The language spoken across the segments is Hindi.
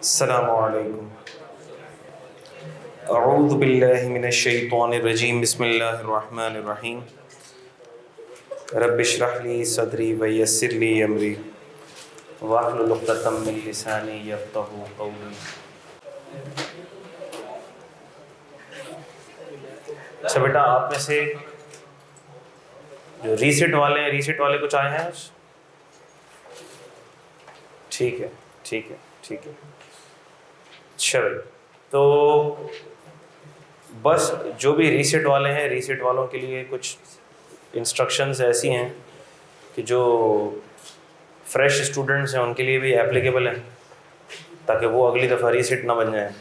अस्सलामु अलैकुम। अऊज़ु बिल्लाहि मिनश शैतानिर रजीम। बिस्मिल्लाहिर रहमानिर रहीम। रब्बि इश्रह ली सदरी व यस्सिर ली अमरी वहलुल उक़दतम मिन लिसानी यफ़क़हू क़ौली। अच्छा बेटा, आप में से जो रीसेट वाले हैं, रीसेट वाले कुछ आए हैं आज? ठीक है, ठीक है, ठीक है। चलो, तो बस जो भी रीसेट वाले हैं, रीसेट वालों के लिए कुछ इंस्ट्रक्शंस ऐसी हैं कि जो फ्रेश स्टूडेंट्स हैं उनके लिए भी एप्लीकेबल हैं, ताकि वो अगली दफ़ा रीसेट ना बन जाए।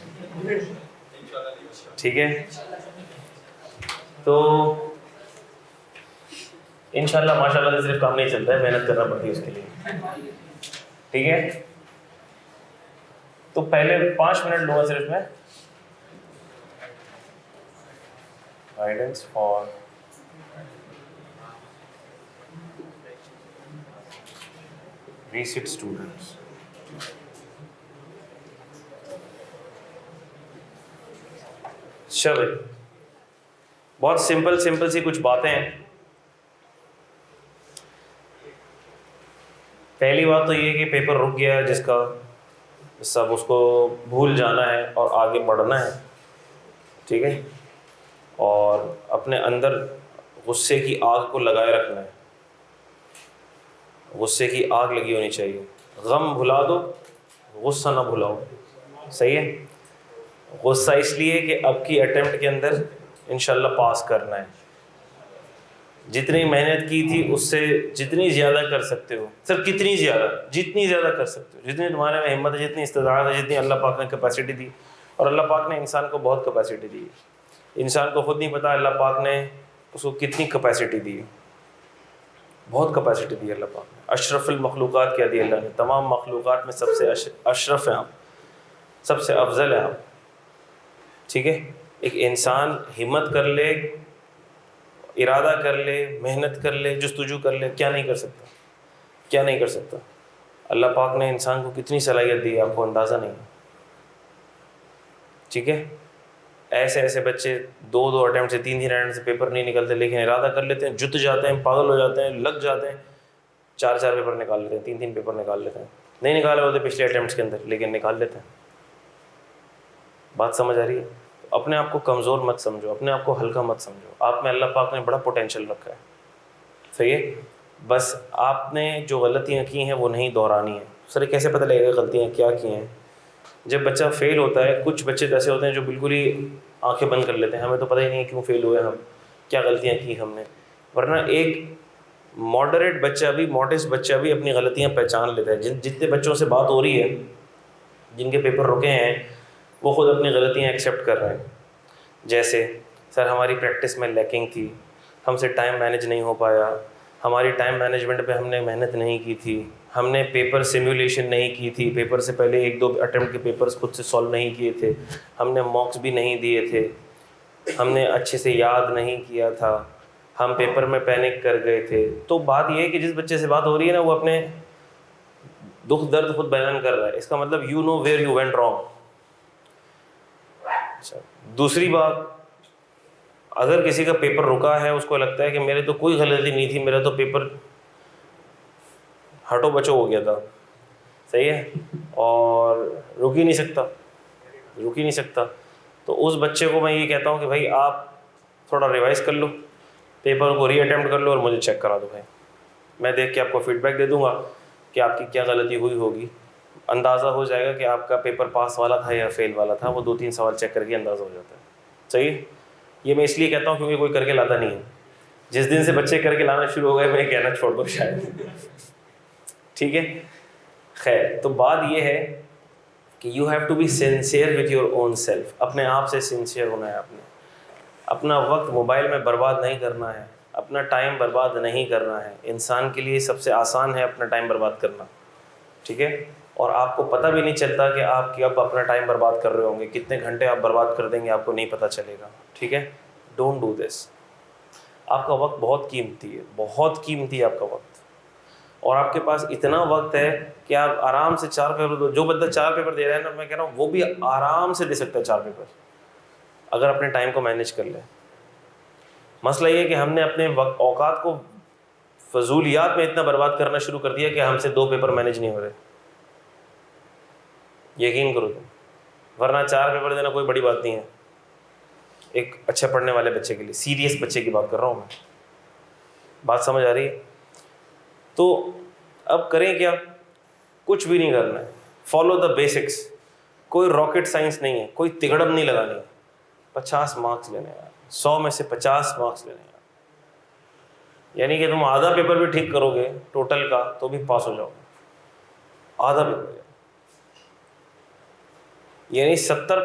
ठीक है, तो इंशाल्लाह माशाल्लाह से सिर्फ काम नहीं चलता है, मेहनत करना पड़ती है उसके लिए। ठीक है, तो पहले 5 मिनट लूँगा सिर्फ मैं गाइडेंस फॉर रीसेट स्टूडेंट्स। चलो, बहुत सिंपल सिंपल सी कुछ बातें हैं। पहली बात तो ये कि पेपर रुक गया है जिसका, सब उसको भूल जाना है और आगे बढ़ना है। ठीक है, और अपने अंदर गुस्से की आग को लगाए रखना है। गुस्से की आग लगी होनी चाहिए। गम भुला दो, गुस्सा ना भुलाओ। सही है। गुस्सा इसलिए कि अब की अटेम्प्ट के अंदर इंशाल्लाह पास करना है। जितनी मेहनत की थी उससे जितनी ज़्यादा कर सकते हो, सिर्फ कितनी ज़्यादा, जितनी ज़्यादा कर सकते हो, जितनी तुम्हारे में हिम्मत है, जितनी इस्तिताअत है, जितनी अल्लाह पाक ने कैपेसिटी दी। और अल्लाह पाक ने इंसान को बहुत कैपेसिटी दी है। इंसान को खुद नहीं पता अल्लाह पाक ने उसको कितनी कैपेसिटी दी है। बहुत कैपेसिटी दी अल्लाह पाक ने। अशरफुल मखलूक़ात क्या दी अल्लाह ने, तमाम मखलूक़ात में सबसे अशरफ हैं आप, सबसे अफजल हैं आप। ठीक है, एक इंसान हिम्मत कर ले, इरादा कर ले, मेहनत कर ले, जुस्तजू कर ले, क्या नहीं कर सकता, क्या नहीं कर सकता। अल्लाह पाक ने इंसान को कितनी सलाहियत दी है, आपको अंदाज़ा नहीं। ठीक है, ऐसे ऐसे बच्चे 2-2 अटैम्प्ट से 3-3 अटैम्प्ट से पेपर नहीं निकलते, लेकिन इरादा कर लेते हैं, जुट जाते हैं, पागल हो जाते हैं, लग जाते हैं, 4-4 पेपर निकाल लेते हैं, 3-3 पेपर निकाल लेते हैं। नहीं निकाले होते पिछले अटैम्प्ट्स के अंदर, लेकिन निकाल लेते हैं। बात समझ आ रही है? अपने आप को कमज़ोर मत समझो, अपने आप को हल्का मत समझो। आप में अल्लाह पाक ने बड़ा पोटेंशियल रखा है। सही है, बस आपने जो गलतियाँ की हैं वो नहीं दोहरानी है। सर कैसे पता लगेगा गलतियाँ क्या की हैं? जब बच्चा फ़ेल होता है, कुछ बच्चे ऐसे होते हैं जो बिल्कुल ही आंखें बंद कर लेते हैं, हमें तो पता ही नहीं है क्यों फ़ेल हुए हम, क्या गलतियाँ की हमने। वरना एक मॉडरेट बच्चा भी, मॉडेस्ट बच्चा भी अपनी गलतियाँ पहचान लेता है। जितने बच्चों से बात हो रही है जिनके पेपर रुके हैं, वो ख़ुद अपनी गलतियाँ एक्सेप्ट कर रहे हैं। जैसे सर हमारी प्रैक्टिस में लैकिंग थी, हमसे टाइम मैनेज नहीं हो पाया, हमारी टाइम मैनेजमेंट पे हमने मेहनत नहीं की थी, हमने पेपर सिमुलेशन नहीं की थी, पेपर से पहले 1-2 अटेम्प्ट के पेपर्स खुद से सॉल्व नहीं किए थे, हमने मॉक्स भी नहीं दिए थे, हमने अच्छे से याद नहीं किया था, हम पेपर में पैनिक कर गए थे। तो बात यह है कि जिस बच्चे से बात हो रही है ना, वो अपने दुख दर्द खुद बयान कर रहा है। इसका मतलब you know where you went wrong. अच्छा, दूसरी बात, अगर किसी का पेपर रुका है, उसको लगता है कि मेरे तो कोई गलती नहीं थी, मेरा तो पेपर हटो बचो हो गया था, सही है, और रुक ही नहीं सकता, रुक ही नहीं सकता, तो उस बच्चे को मैं ये कहता हूँ कि भाई आप थोड़ा रिवाइज़ कर लो, पेपर को री अटैम्प्ट कर लो और मुझे चेक करा दो। भाई मैं देख के आपको फीडबैक दे दूँगा कि आपकी क्या गलती हुई होगी। अंदाज़ा हो जाएगा कि आपका पेपर पास वाला था या फेल वाला था। वो 2-3 सवाल चेक करके अंदाज़ा हो जाता है। सही है, ये मैं इसलिए कहता हूँ क्योंकि कोई करके लाता नहीं है। जिस दिन से बच्चे करके लाना शुरू हो गए, मैं कहना छोड़ दो शायद। ठीक है, खैर, तो बात ये है कि you have to be sincere with your own self. अपने आप से सिंसियर होना है। आपने अपना वक्त मोबाइल में बर्बाद नहीं करना है, अपना टाइम बर्बाद नहीं करना है। इंसान के लिए सबसे आसान है अपना टाइम बर्बाद करना। ठीक है, और आपको पता भी नहीं चलता कि आप कब अपना टाइम बर्बाद कर रहे होंगे, कितने घंटे आप बर्बाद कर देंगे, आपको नहीं पता चलेगा। ठीक है, डोंट डू दिस। आपका वक्त बहुत कीमती है, बहुत कीमती है आपका वक्त। और आपके पास इतना वक्त है कि आप आराम से 4 पेपर दो। जो बंदा 4 पेपर दे रहा है ना, मैं कह रहा हूँ वो भी आराम से दे सकता है 4 पेपर, अगर अपने टाइम को मैनेज कर ले। मसला ये है कि हमने अपने वक्त औकात को फजूलियात में इतना बर्बाद करना शुरू कर दिया कि हमसे 2 पेपर मैनेज नहीं हो रहे। यकीन करो तुम, वरना 4 पेपर देना कोई बड़ी बात नहीं है एक अच्छे पढ़ने वाले बच्चे के लिए। सीरियस बच्चे की बात कर रहा हूँ मैं, बात समझ आ रही है? तो अब करें क्या? कुछ भी नहीं करना है, फॉलो द बेसिक्स। कोई रॉकेट साइंस नहीं है, कोई तिगड़म नहीं लगानी है। 50 मार्क्स लेने हैं, 100 में से 50 मार्क्स लेने हैं। यानी कि तुम आधा पेपर भी ठीक करोगे टोटल का तो भी पास हो जाओगे, आधा पेपर। यानी 70,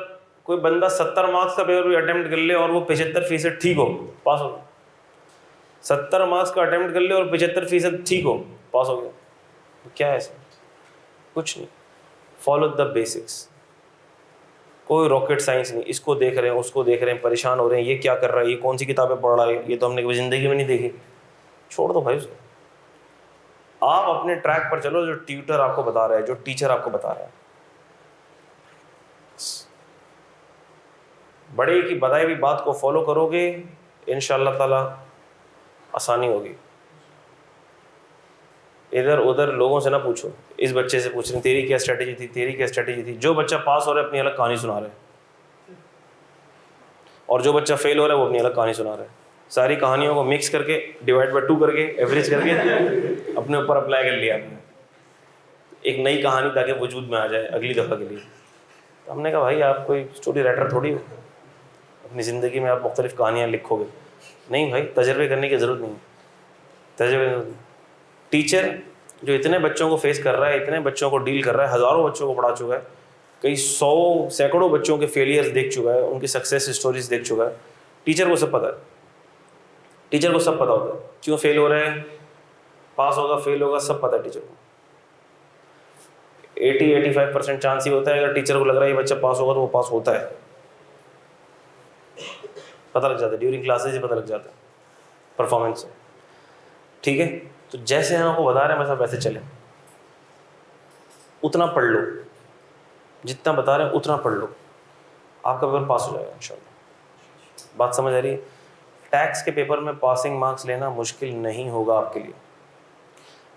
कोई बंदा 70 मार्क्स का पेपर भी अटेम्प्ट कर ले और वो 75% ठीक हो, पास हो गया। 70 मार्क्स का अटेम्प्ट कर ले और 75% ठीक हो, पास हो गया। तो क्या है सर? कुछ नहीं, फॉलो द बेसिक्स। कोई रॉकेट साइंस नहीं। इसको देख रहे हैं, उसको देख रहे हैं, परेशान हो रहे हैं, ये क्या कर रहा है, ये कौन सी किताबें पढ़ रहा है, ये तो हमने कभी ज़िंदगी में नहीं देखी। छोड़ दो भाई उसको। आप अपने ट्रैक पर चलो, जो ट्यूटर आपको बता रहा है, जो टीचर आपको बता रहा है। बड़े की बताई हुई बात को फॉलो करोगे, इंशाअल्लाह ताला आसानी होगी। इधर उधर लोगों से ना पूछो। इस बच्चे से पूछ रहे हैं तेरी क्या स्ट्रेटेजी थी, तेरी क्या स्ट्रेटेजी थी। जो बच्चा पास हो रहा है अपनी अलग कहानी सुना रहा है, और जो बच्चा फेल हो रहा है वो अपनी अलग कहानी सुना रहा है। सारी कहानियों को मिक्स करके, डिवाइड बाय 2 करके, एवरेज करके अपने ऊपर अप्लाई कर लिया आपने, एक नई कहानी ताकि वजूद में आ जाए अगली दफ़ा के लिए। तो हमने कहा भाई आप कोई स्टोरी राइटर थोड़ी हो, अपनी ज़िंदगी में आप मुख्तलिफ़ कहानियाँ लिखोगे। नहीं भाई, तजर्बे करने की ज़रूरत नहीं, तजर्बे। टीचर जो इतने बच्चों को फेस कर रहा है, इतने बच्चों को डील कर रहा है, हज़ारों बच्चों को पढ़ा चुका है, कई 100 सैकड़ों बच्चों के फेलियर्स देख चुका है, उनकी सक्सेस स्टोरीज देख चुका है। टीचर को सब पता है, टीचर को सब पता होता है क्यों फेल हो रहे हैं, पास होगा फेल होगा, सब पता है टीचर को। 80-85% चांस ही होता है, अगर टीचर को लग रहा है ये बच्चा पास होगा तो वो पास होता है। पता लग जाता है, ड्यूरिंग क्लासेज ही पता लग जाता है परफॉर्मेंस से। ठीक है, तो जैसे हम आपको बता रहे हैं बस आप वैसे चलें, उतना पढ़ लो, जितना बता रहे हैं उतना पढ़ लो, आपका पेपर पास हो जाएगा इंशाल्लाह। बात समझ आ रही है? टैक्स के पेपर में पासिंग मार्क्स लेना मुश्किल नहीं होगा आपके लिए।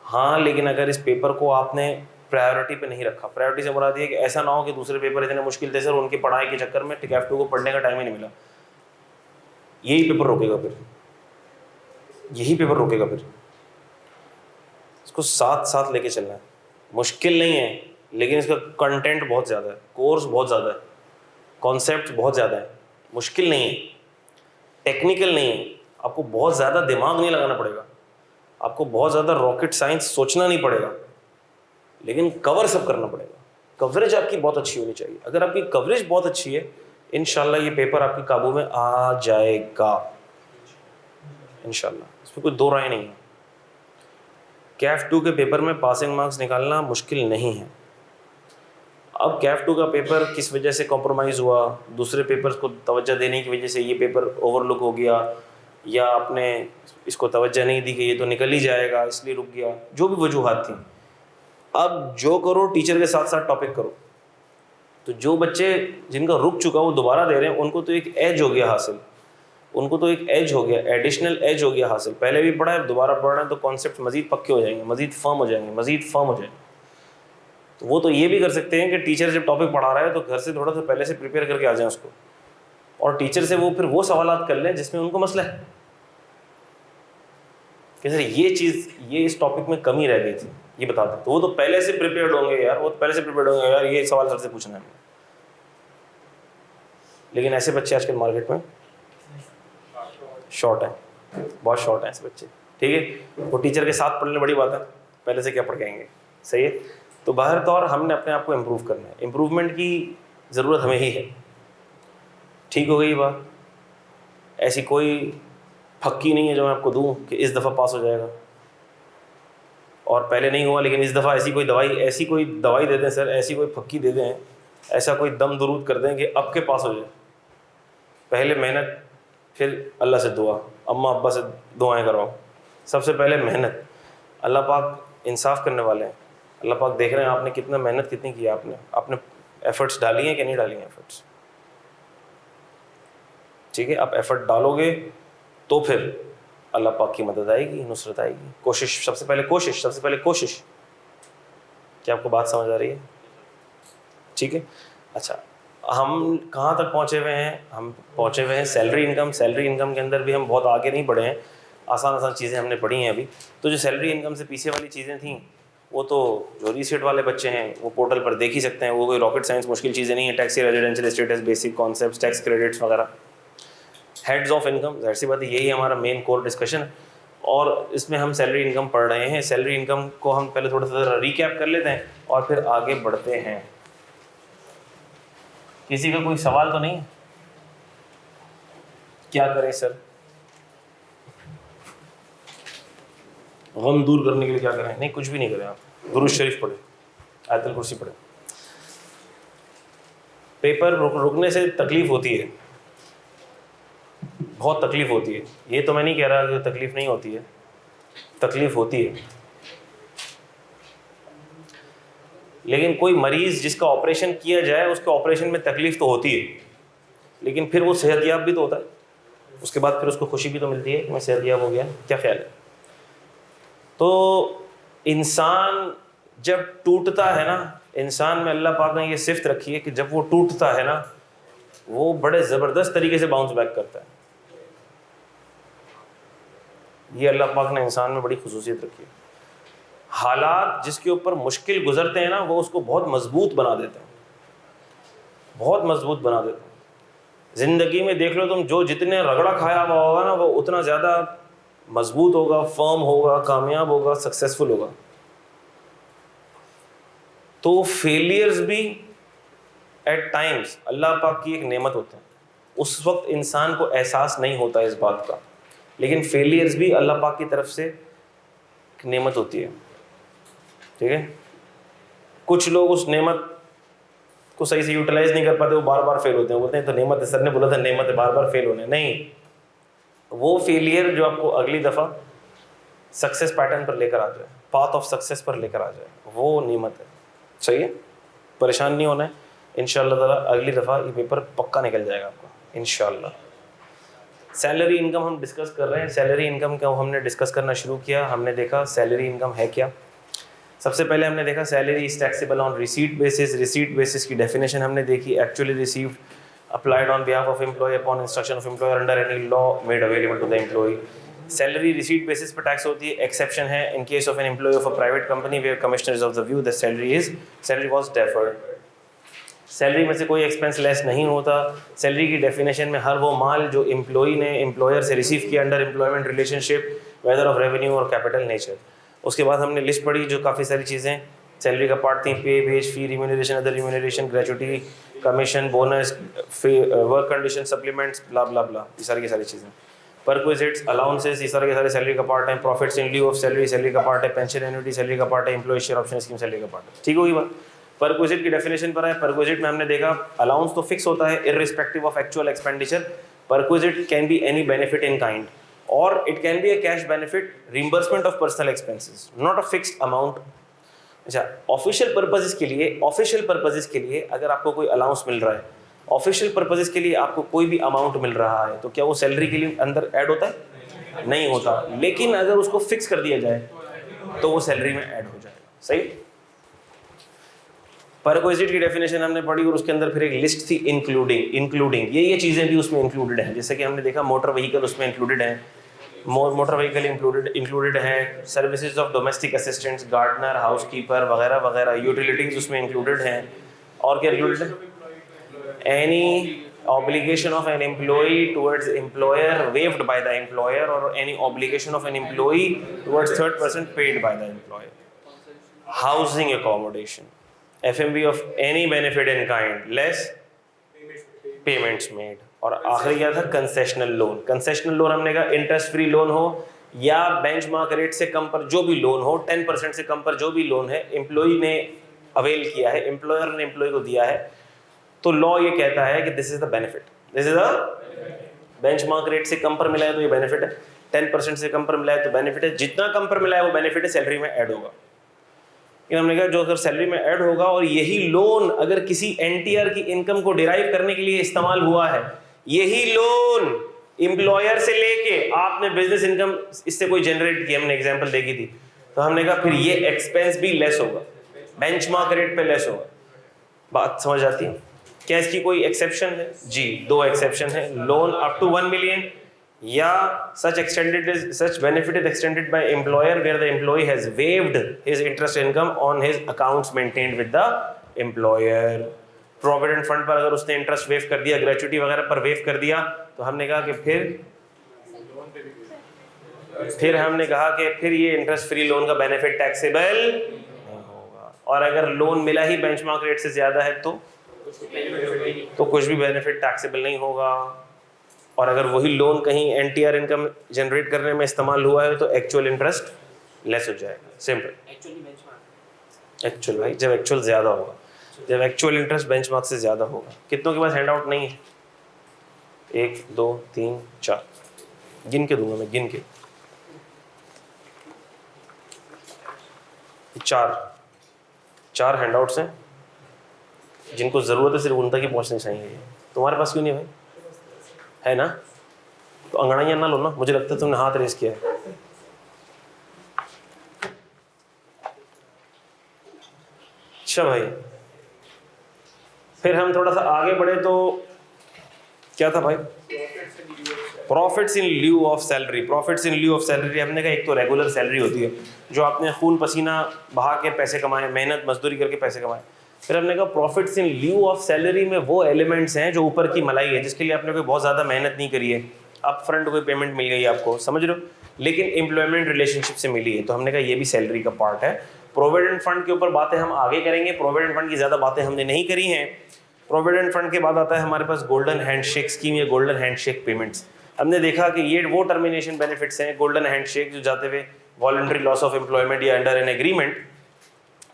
हाँ, लेकिन अगर इस पेपर को आपने प्रायोरिटी पे नहीं रखा, प्रायोरिटी से मुराद ये कि ऐसा ना हो कि दूसरे पेपर इतने मुश्किल थे सर, उनकी पढ़ाई के चक्कर में टिकैफ 2 को पढ़ने का टाइम ही नहीं मिला, यही पेपर रोकेगा फिर, यही पेपर रोकेगा फिर। इसको साथ साथ लेके चलना है। मुश्किल नहीं है, लेकिन इसका कंटेंट बहुत ज़्यादा है, कोर्स बहुत ज़्यादा है, कॉन्सेप्ट बहुत ज़्यादा है। मुश्किल नहीं है, टेक्निकल नहीं है, आपको बहुत ज़्यादा दिमाग नहीं लगाना पड़ेगा, आपको बहुत ज़्यादा रॉकेट साइंस सोचना नहीं पड़ेगा, लेकिन कवर सब करना पड़ेगा। कवरेज आपकी बहुत अच्छी होनी चाहिए। अगर आपकी कवरेज बहुत अच्छी है, इंशाल्लाह ये पेपर आपके काबू में आ जाएगा इंशाल्लाह, इसमें कोई दो राय नहीं है। कैफ 2 के पेपर में पासिंग मार्क्स निकालना मुश्किल नहीं है। अब कैफ 2 का पेपर किस वजह से कॉम्प्रोमाइज़ हुआ, दूसरे पेपर्स को तवज्जो देने की वजह से ये पेपर ओवरलुक हो गया, या आपने इसको तवज्जो नहीं दी कि ये तो निकल ही जाएगा इसलिए रुक गया, जो भी वजूहात थी, अब जो करो टीचर के साथ साथ टॉपिक करो। तो जो बच्चे जिनका रुक चुका वो दोबारा दे रहे हैं, उनको तो एक एज हो गया हासिल, उनको तो एक एज हो गया, एडिशनल एज हो गया हासिल। पहले भी पढ़ा है, दोबारा पढ़ रहे हैं, तो कॉन्सेप्ट मज़ीद पक्के हो जाएंगे, मज़ीद फर्म हो जाएंगे, मज़ीद फर्म हो जाएंगे। तो वो तो ये भी कर सकते हैं कि टीचर जब टॉपिक पढ़ा रहा है तो घर से थोड़ा सा पहले से प्रिपेयर करके आ जाएं उसको, और टीचर से वो फिर वो सवालात कर लें जिसमें उनको मसला है कि सर ये चीज़, ये इस टॉपिक में कमी रह गई थी, ये बता दें। तो वो तो पहले से प्रिपेयर्ड होंगे यार, वो तो पहले से प्रिपेयर्ड होंगे यार, ये सवाल सर से पूछना है। लेकिन ऐसे बच्चे आजकल मार्केट में शॉर्ट है, बहुत शॉर्ट है ऐसे बच्चे। ठीक है, वो टीचर के साथ पढ़ने बड़ी बात है, पहले से क्या पढ़ के आएंगे। सही है, तो बाहर तौर हमने अपने आप को इम्प्रूव करना है, इम्प्रूवमेंट की ज़रूरत हमें ही है। ठीक हो गई बात, ऐसी कोई फक्की नहीं है जो मैं आपको दूं कि इस दफ़ा पास हो जाएगा, और पहले नहीं हुआ लेकिन इस दफ़ा ऐसी कोई दवाई दे दें सर, ऐसी कोई फक्की दे दें, ऐसा कोई दम दुरूद कर दें कि अब के पास हो जाए। पहले मेहनत, फिर अल्लाह से दुआ, अम्मा अब्बा से दुआएं करवाओ। सबसे पहले मेहनत, अल्लाह पाक इंसाफ करने वाले हैं। अल्लाह पाक देख रहे हैं आपने कितना मेहनत कितनी की, आपने एफर्ट्स डाली हैं कि नहीं डाली हैं एफर्ट्स। ठीक है, आप एफर्ट डालोगे तो फिर अल्लाह पाक की मदद आएगी, नुसरत आएगी। कोशिश, सबसे पहले कोशिश, सबसे पहले कोशिश। क्या आपको बात समझ आ रही है? ठीक है। अच्छा, हम कहाँ तक पहुँचे हुए हैं? हम पहुँचे हुए हैं सैलरी इनकम। सैलरी इनकम के अंदर भी हम बहुत आगे नहीं बढ़े हैं, आसान आसान चीज़ें हमने पढ़ी हैं अभी। तो जो सैलरी इनकम से पीछे वाली चीज़ें थीं, वो तो जो रीसेट वाले बच्चे हैं वो पोर्टल पर देख ही सकते हैं, वो कोई रॉकेट साइंस मुश्किल चीज़ें नहीं है। Taxi, residential status, basic concept, tax credits वगैरह, हेड्स ऑफ इनकम, जाहिर सी बात है यही हमारा मेन कोर डिस्कशन है। और इसमें हम सैलरी इनकम पढ़ रहे हैं। सैलरी इनकम को हम पहले थोड़ा सा रिकैप कर लेते हैं और फिर आगे बढ़ते हैं। किसी का कोई सवाल तो नहीं? क्या करें सर? गम दूर करने के लिए क्या करें? नहीं, कुछ भी नहीं करें। आप दुरूद शरीफ पढ़े, आयतुल कुर्सी पढ़े। पेपर रुकने से तकलीफ होती है, बहुत तकलीफ होती है। ये तो मैं नहीं कह रहा कि तकलीफ नहीं होती है, तकलीफ होती है। लेकिन कोई मरीज़ जिसका ऑपरेशन किया जाए, उसके ऑपरेशन में तकलीफ तो होती है, लेकिन फिर वो सेहतयाब भी तो होता है। उसके बाद फिर उसको खुशी भी तो मिलती है कि मैं सेहतयाब हो गया। क्या ख्याल है? तो इंसान जब टूटता है ना, इंसान में अल्लाह पाक ने ये सिफ्त रखी है कि जब वो टूटता है ना, वो बड़े ज़बरदस्त तरीके से बाउंस बैक करता है। ये अल्लाह पाक ने इंसान में बड़ी खुसूसियत रखी है। हालात जिसके ऊपर मुश्किल गुजरते हैं ना, वो उसको बहुत मजबूत बना देते हैं, बहुत मजबूत बना देते हैं। ज़िंदगी में देख लो तुम, जो जितने रगड़ा खाया हुआ होगा ना, वो उतना ज़्यादा मजबूत होगा, फर्म होगा, कामयाब होगा, सक्सेसफुल होगा। तो फेलियर्स भी एट टाइम्स अल्लाह पाक की एक नेमत होते हैं। उस वक्त इंसान को एहसास नहीं होता इस बात का, लेकिन फेलियर्स भी अल्लाह पाक की तरफ से एक नेमत होती है। ठीक है, कुछ लोग उस नेमत को सही से यूटिलाइज नहीं कर पाते, वो बार बार फेल होते हैं। बोलते हैं तो नेमत है, सर ने बोला था नेमत है, बार बार फेल होने। नहीं, वो फेलियर जो आपको अगली दफ़ा सक्सेस पैटर्न पर लेकर आ जाए, पाथ ऑफ सक्सेस पर लेकर आ जाए, वो नेमत है। सही है, परेशान नहीं होना है। इंशाअल्लाह ताला अगली दफ़ा ये पेपर पक्का निकल जाएगा आपका इंशाअल्लाह। सैलरी इनकम हम डिस्कस कर रहे हैं। सैलरी इनकम का हमने डिस्कस करना शुरू किया। हमने देखा सैलरी इनकम है क्या। सबसे पहले हमने देखा salary is taxable on receipt basis. Receipt basis की डेफिनेशन हमने देखी, actually received applied on behalf of employee upon instruction of employer under any law made available to the employee. Salary receipt basis पर टैक्स होती है। एक्सेप्शन है in case of an employ of a private company where commissioner is of the view that salary was deferred. Salary में से कोई एक्सपेंस लेस नहीं होता। सैलरी की डेफिनेशन में हर वो माल जो एम्प्लॉई ने एम्प्लॉयर से रिसीव किया under employment relationship, whether of revenue और कैपिटल नेचर। उसके बाद हमने लिस्ट पढ़ी जो काफ़ी सारी चीज़ें सैलरी का पार्ट थी, pay, wage, fee, remuneration, other remuneration, gratuity, commission, bonus, work condition, supplements, bla bla bla, ये सारी की सारी चीज़ें। परक्विजिट्स, अलाउंसेस, ये सारे के सारे सैलरी का पार्ट है। Profits in lieu of salary salary का पार्ट है। पेंशन एन्युटी सैलरी का पार्ट है। Employee share option scheme salary का पार्ट है। ठीक होगी बात। परक्विजिट की डेफिनेशन पर है। परक्विजिट में हमने देखा अलाउंस तो फिक्स होता है irrespective of actual expenditure. Perquisite can be any benefit in kind or it can be a cash benefit, reimbursement of personal expenses, not a fixed amount. अच्छा, ऑफिशियल पर्पसेस के लिए अगर आपको कोई अलाउंस मिल रहा है, ऑफिशियल पर्पसेस के लिए आपको कोई भी अमाउंट मिल रहा है, तो क्या वो सैलरी के लिए अंदर ऐड होता है? नहीं होता। लेकिन अगर उसको फिक्स कर दिया जाए तो वो सैलरी में ऐड हो जाएगा। सही। परक्विजिट की डेफिनेशन हमने पढ़ी और उसके अंदर फिर एक लिस्ट थी इंक्लूडिंग ये चीज़ें भी उसमें इंक्लूडेड हैं। जैसे कि हमने देखा मोटर व्हीकल उसमें इंक्लूडेड है, मोटर व्हीकल इंक्लूडेड है, services of domestic assistants, gardener, housekeeper वगैरह वगैरह, यूटिलिटीज़ उसमें इंक्लूडेड हैं। और क्या इंक्लूडेड है? Any obligation of an employee towards employer waived by the employer or any obligation of an employee towards third person paid by the employer. Housing accommodation, FMV of any benefit in kind less payments made. और आखिरी क्या था? Concessional loan. कंसेशनल लोन हमने कहा इंटरेस्ट फ्री लोन हो या बेंचमार्क रेट से कम पर जो भी लोन हो, 10% से कम पर जो भी लोन है, एम्प्लॉई ने अवेल किया है, एम्प्लॉयर ने एम्प्लॉय को दिया है, तो लॉ ये कहता है कि this is the benefit, this is the benchmark rate से कम पर मिला है तो ये बेनिफिट है, 10% से कम पर मिला है तो बेनिफिट है, जितना कम पर मिला है वो बेनिफिट है, सैलरी में ऐड होगा। कि हमने कहा जो अगर सैलरी में ऐड होगा और यही लोन अगर किसी एनटीआर की इनकम को डिराइव करने के लिए इस्तेमाल हुआ है, यही लोन एम्प्लॉयर से लेके आपने बिजनेस इनकम इससे कोई जनरेट की, हमने एग्जांपल देखी थी, तो हमने कहा फिर ये एक्सपेंस भी लेस होगा, बेंचमार्क रेट पे लेस होगा। बात समझ आती है? क्या इसकी कोई एक्सेप्शन है? जी, 2 एक्सेप्शन है, लोन अप टू 1 मिलियन या such benefit is extended by employer where the employee has waived his interest income on his accounts maintained with the employer। Provident fund पर अगर उसने इंटरेस्ट वेव कर दिया, ग्रेचुइटी वगैरह पर वेव कर दिया, तो हमने कहा कि फिर ये इंटरेस्ट फ्री लोन का बेनिफिट टैक्सेबल नहीं होगा। और अगर लोन मिला ही बेंचमार्क रेट से ज्यादा है तो कुछ भी बेनिफिट टैक्सेबल नहीं होगा। और अगर वही लोन कहीं एनटीआर इनकम जनरेट करने में इस्तेमाल हुआ है तो एक्चुअल इंटरेस्ट लेस हो जाएगा। सिंपल। एक्चुअल भाई, जब एक्चुअल ज़्यादा होगा, जब एक्चुअल इंटरेस्ट बेंचमार्क से ज़्यादा होगा। कितनों के पास हैंड आउट नहीं है? 1 2 3 4 गिन के दूंगा मैं, गिन के। 4 हैंड आउट्स हैं जिनको ज़रूरत है, सिर्फ उन तक ही पहुँचनी चाहिए। तुम्हारे पास क्यों नहीं भाई? है ना? तो अंगड़ाइयाँ ना लो ना, मुझे लगता है तुमने हाथ रेस किया है। अच्छा भाई, फिर हम थोड़ा सा आगे बढ़े तो क्या था भाई? Profits in lieu of salary. Profits in lieu of salary हमने कहा एक तो रेगुलर सैलरी होती है जो आपने खून पसीना बहा के पैसे कमाए, मेहनत मजदूरी करके पैसे कमाए। फिर हमने कहा profits in lieu of salary में वो एलिमेंट्स हैं जो ऊपर की मलाई है, जिसके लिए आपने कोई बहुत ज़्यादा मेहनत नहीं करी है, अप फ्रंट कोई पेमेंट मिल गई आपको, समझ रहे हो, लेकिन एम्प्लॉयमेंट रिलेशनशिप से मिली है, तो हमने कहा ये भी सैलरी का पार्ट है। प्रोविडेंट फंड के ऊपर बातें हम आगे करेंगे, प्रोविडेंट फंड की ज़्यादा बातें हमने नहीं करी हैं। प्रोविडेंट फंड के बाद आता है हमारे पास गोल्डन हैंडशेक स्कीम या गोल्डन हैंडशेक पेमेंट्स। हमने देखा कि ये वो टर्मिनेशन बेनिफिट्स हैं, गोल्डन हैंडशेक, जो जाते हुए वॉलंटरी लॉस ऑफ एम्प्लॉयमेंट या अंडर एन एग्रीमेंट,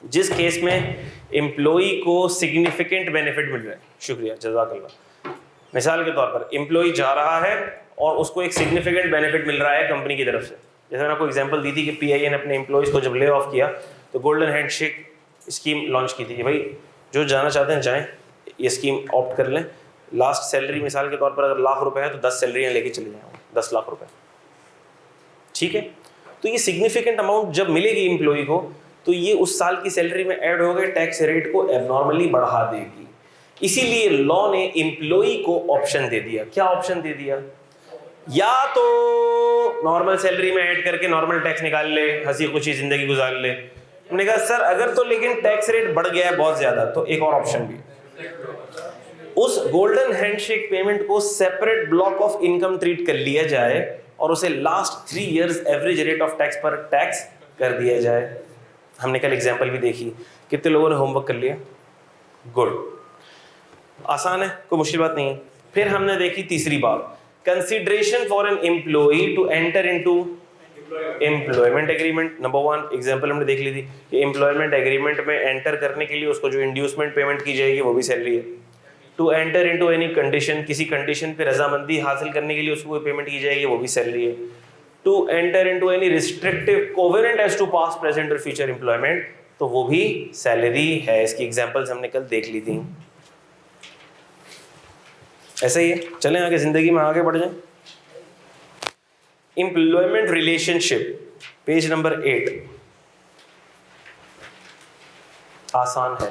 जिस केस में एम्प्लॉई को सिग्निफिकेंट बेनिफिट मिल रहा है। शुक्रिया, जज़ाकल्लाह। मिसाल के तौर पर एम्प्लॉई जा रहा है और उसको एक सिग्निफिकेंट बेनिफिट मिल रहा है कंपनी की तरफ से। जैसे मैंने आपको एग्जांपल दी थी कि पीआईए ने अपने एम्प्लॉइज़ को जब ले ऑफ किया तो गोल्डन हैंडशेक स्कीम लॉन्च की थी कि भाई जो जाना चाहते हैं जाएँ, ये स्कीम ऑप्ट कर लें। लास्ट सैलरी मिसाल के तौर पर अगर ₹1,00,000 है तो 10 सैलरियाँ लेके चले जाएँ, 10 लाख रुपए, ठीक है। तो ये सिग्निफिकेंट अमाउंट जब मिलेगी एम्प्लॉई को तो ये उस साल की सैलरी में ऐड हो गए, टैक्स रेट को एबनॉर्मली बढ़ा देगी। इसीलिए लॉ ने एम्प्लॉई को ऑप्शन दे दिया। क्या ऑप्शन दे दिया? या तो नॉर्मल सैलरी में ऐड करके नॉर्मल टैक्स निकाल ले, हंसी खुशी जिंदगी गुजार ले। हमने कहा सर अगर तो लेकिन टैक्स रेट बढ़ गया है बहुत ज्यादा, तो एक और ऑप्शन भी, उस गोल्डन हैंडशेक पेमेंट को separate block of income treat कर लिया जाए और उसे last 3 years average rate of tax पर टैक्स कर दिया जाए। हमने कल एग्जांपल भी देखी। कितने लोगों ने होमवर्क कर लिया? गुड, आसान है, कोई मुश्किल बात नहीं है। फिर हमने देखी तीसरी बात, consideration for an employee to enter into employment agreement. Number 1 example हमने देख ली थी कि एम्प्लॉयमेंट एग्रीमेंट में एंटर करने के लिए उसको जो इंड्यूसमेंट पेमेंट की जाएगी वो भी सैलरी है। To enter into any condition, किसी कंडीशन पे रजामंदी हासिल करने के लिए उसको कोई पेमेंट की जाएगी वो भी सैलरी है। To enter into any restrictive covenant as to past present और फ्यूचर एम्प्लॉयमेंट, तो वो भी सैलरी है। इसकी एग्जांपल्स हमने कल देख ली थी। ऐसे ही है, चलें आगे, जिंदगी में आगे बढ़ जाएं। एम्प्लॉयमेंट रिलेशनशिप, पेज नंबर 8, आसान है।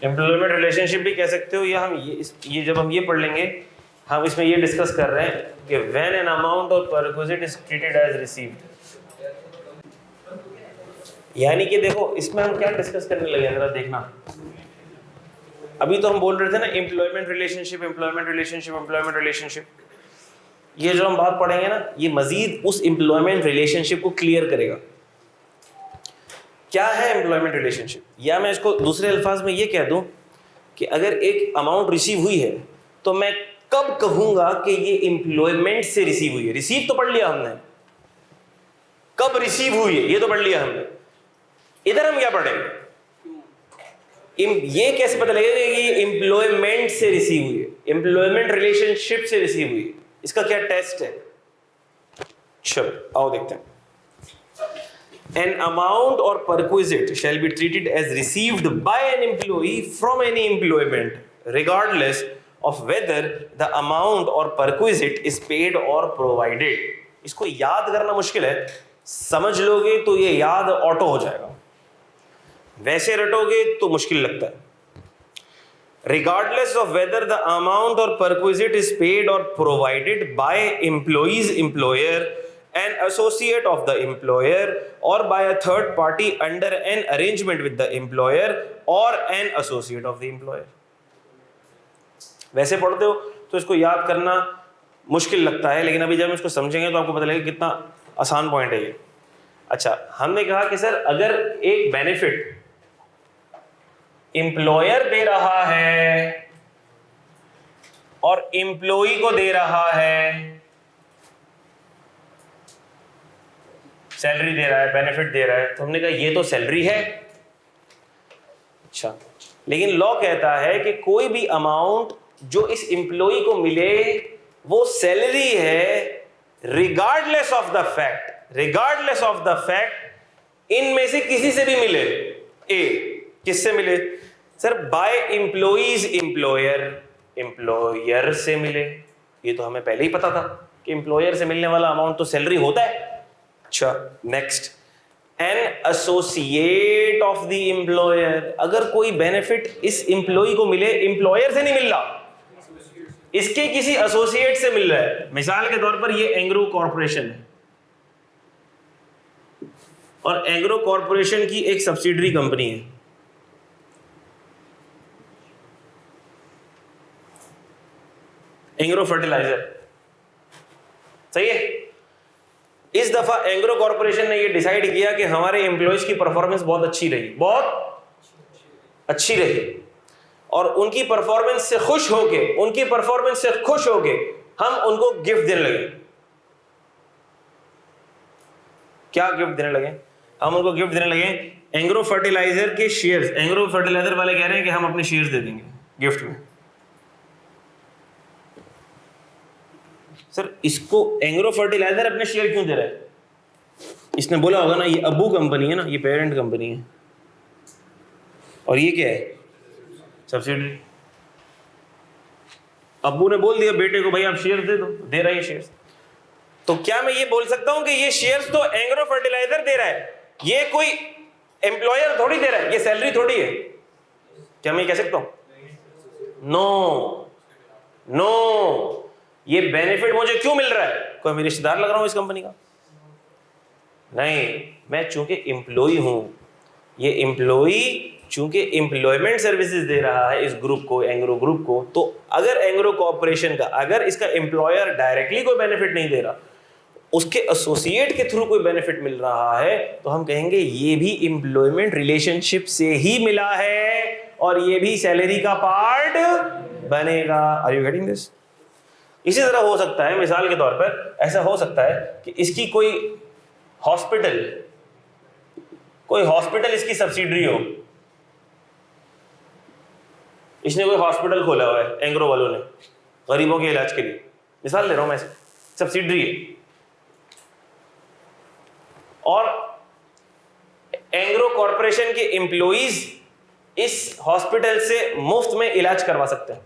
एम्प्लॉयमेंट रिलेशनशिप भी कह सकते हो, या हम ये जब हम ये पढ़ लेंगे, हम इसमें ये डिस्कस कर रहे हैं कि when an amount of perquisite is treated as received, यानी कि देखो इसमें हम क्या डिस्कस करने लगे, जरा देखना। अभी तो हम बोल रहे थे ना employment relationship, employment relationship, employment relationship. ये जो हम बात पढ़ेंगे ना, ये मजीद उस एम्प्लॉयमेंट रिलेशनशिप को क्लियर करेगा। क्या है एम्प्लॉयमेंट रिलेशनशिप? या मैं इसको दूसरे अल्फाज में ये कह दूं कि अगर एक अमाउंट रिसीव हुई है तो मैं कब कहूंगा कि ये एम्प्लॉयमेंट से रिसीव हुई है? रिसीव तो पढ़ लिया हमने, कब रिसीव हुई है ये तो पढ़ लिया हमने। इधर हम क्या पढ़ेंगे? ये कैसे पता लगेगा कि ये एम्प्लॉयमेंट से रिसीव हुई है, एम्प्लॉयमेंट रिलेशनशिप से रिसीव हुई है? इसका क्या टेस्ट है? चलो आओ देखते हैं। An amount or perquisite shall be treated as received by an employee from any employment, regardless of whether the amount or perquisite is paid or provided. इसको याद करना मुश्किल है, समझ लोगे तो ये याद ऑटो हो जाएगा, वैसे रटोगे तो मुश्किल लगता है। Regardless of whether the amount or perquisite is paid or provided by employee's employer, an associate of the employer, or by a third party under an arrangement with the employer or an associate of the employer. वैसे पढ़ते हो तो इसको याद करना मुश्किल लगता है, लेकिन अभी जब इसको समझेंगे तो आपको पता लगेगा कितना आसान पॉइंट है ये। अच्छा, हमने कहा कि सर अगर एक बेनिफिट एम्प्लॉयर दे रहा है और एम्प्लॉई को दे रहा है, सैलरी दे रहा है, बेनिफिट दे रहा है, तो हमने कहा ये तो सैलरी है। अच्छा, लेकिन लॉ कहता है कि कोई भी अमाउंट जो इस एम्प्लॉई को मिले वो सैलरी है, रिगार्डलेस ऑफ द फैक्ट इनमें से किसी से भी मिले। किससे मिले? Sir by employees employer, employer से मिले। ये तो हमें पहले ही पता था कि एम्प्लॉयर से मिलने वाला अमाउंट तो सैलरी होता है। अच्छा, next, N associate of the employer. अगर कोई बेनिफिट इस एम्प्लॉय को मिले, एम्प्लॉयर से नहीं मिल रहा, इसके किसी एसोसिएट से मिल रहा है। मिसाल के तौर पर ये एंग्रो कॉर्पोरेशन है और एंग्रो कॉर्पोरेशन की एक सब्सिडरी कंपनी है। एंग्रो फर्टिलाइजर, सही है। इस दफा एंग्रो कॉर्पोरेशन ने ये डिसाइड किया कि हमारे एम्प्लॉयज की परफॉर्मेंस बहुत अच्छी रही, बहुत अच्छी रही, और उनकी परफॉर्मेंस से खुश होके हम उनको गिफ्ट देने लगे। क्या गिफ्ट देने लगे? हम उनको गिफ्ट देने लगे एंग्रो फर्टिलाइजर के शेयर्स। एंग्रो फर्टिलाइजर वाले कह रहे हैं कि हम अपने शेयर्स दे देंगे गिफ्ट में। सर इसको एंग्रो फर्टिलाइजर अपने शेयर क्यों दे रहा है? इसने बोला होगा ना ये अब्बू कंपनी है ना, ये पेरेंट कंपनी है, और ये क्या है? सब्सिडी। अब्बू ने बोल दिया बेटे को भाई आप शेयर दे दो, दे रहा है शेयर्स। तो क्या मैं ये बोल सकता हूं कि ये शेयर्स तो एंग्रो फर्टिलाइजर दे रहा है, ये कोई एम्प्लॉयर थोड़ी दे रहा है, ये सैलरी थोड़ी है? क्या मैं कह सकता हूं? नो, ये बेनिफिट मुझे क्यों मिल रहा है? कोई मैं रिश्तेदार लग रहा हूं इस कंपनी का? नहीं, मैं चूंकि एम्प्लॉई हूं, ये एम्प्लॉई चूंकि एम्प्लॉयमेंट सर्विसेज दे रहा है इस ग्रुप को, एंग्रो ग्रुप को, तो अगर एंग्रो कॉर्पोरेशन का, अगर इसका एम्प्लॉयर डायरेक्टली कोई बेनिफिट नहीं दे रहा, उसके एसोसिएट के थ्रू कोई बेनिफिट मिल रहा है, तो हम कहेंगे ये भी एम्प्लॉयमेंट रिलेशनशिप से ही मिला है और ये भी सैलरी का पार्ट बनेगा। Are you getting this? इसी तरह हो सकता है, मिसाल के तौर पर ऐसा हो सकता है कि इसकी कोई हॉस्पिटल इसकी सब्सिडरी हो। इसने कोई हॉस्पिटल खोला हुआ है एंग्रो वालों ने गरीबों के इलाज के लिए, मिसाल ले रहा हूं मैं, सब्सिडरी है, और एंग्रो कॉर्पोरेशन के एम्प्लॉइज इस हॉस्पिटल से मुफ्त में इलाज करवा सकते हैं।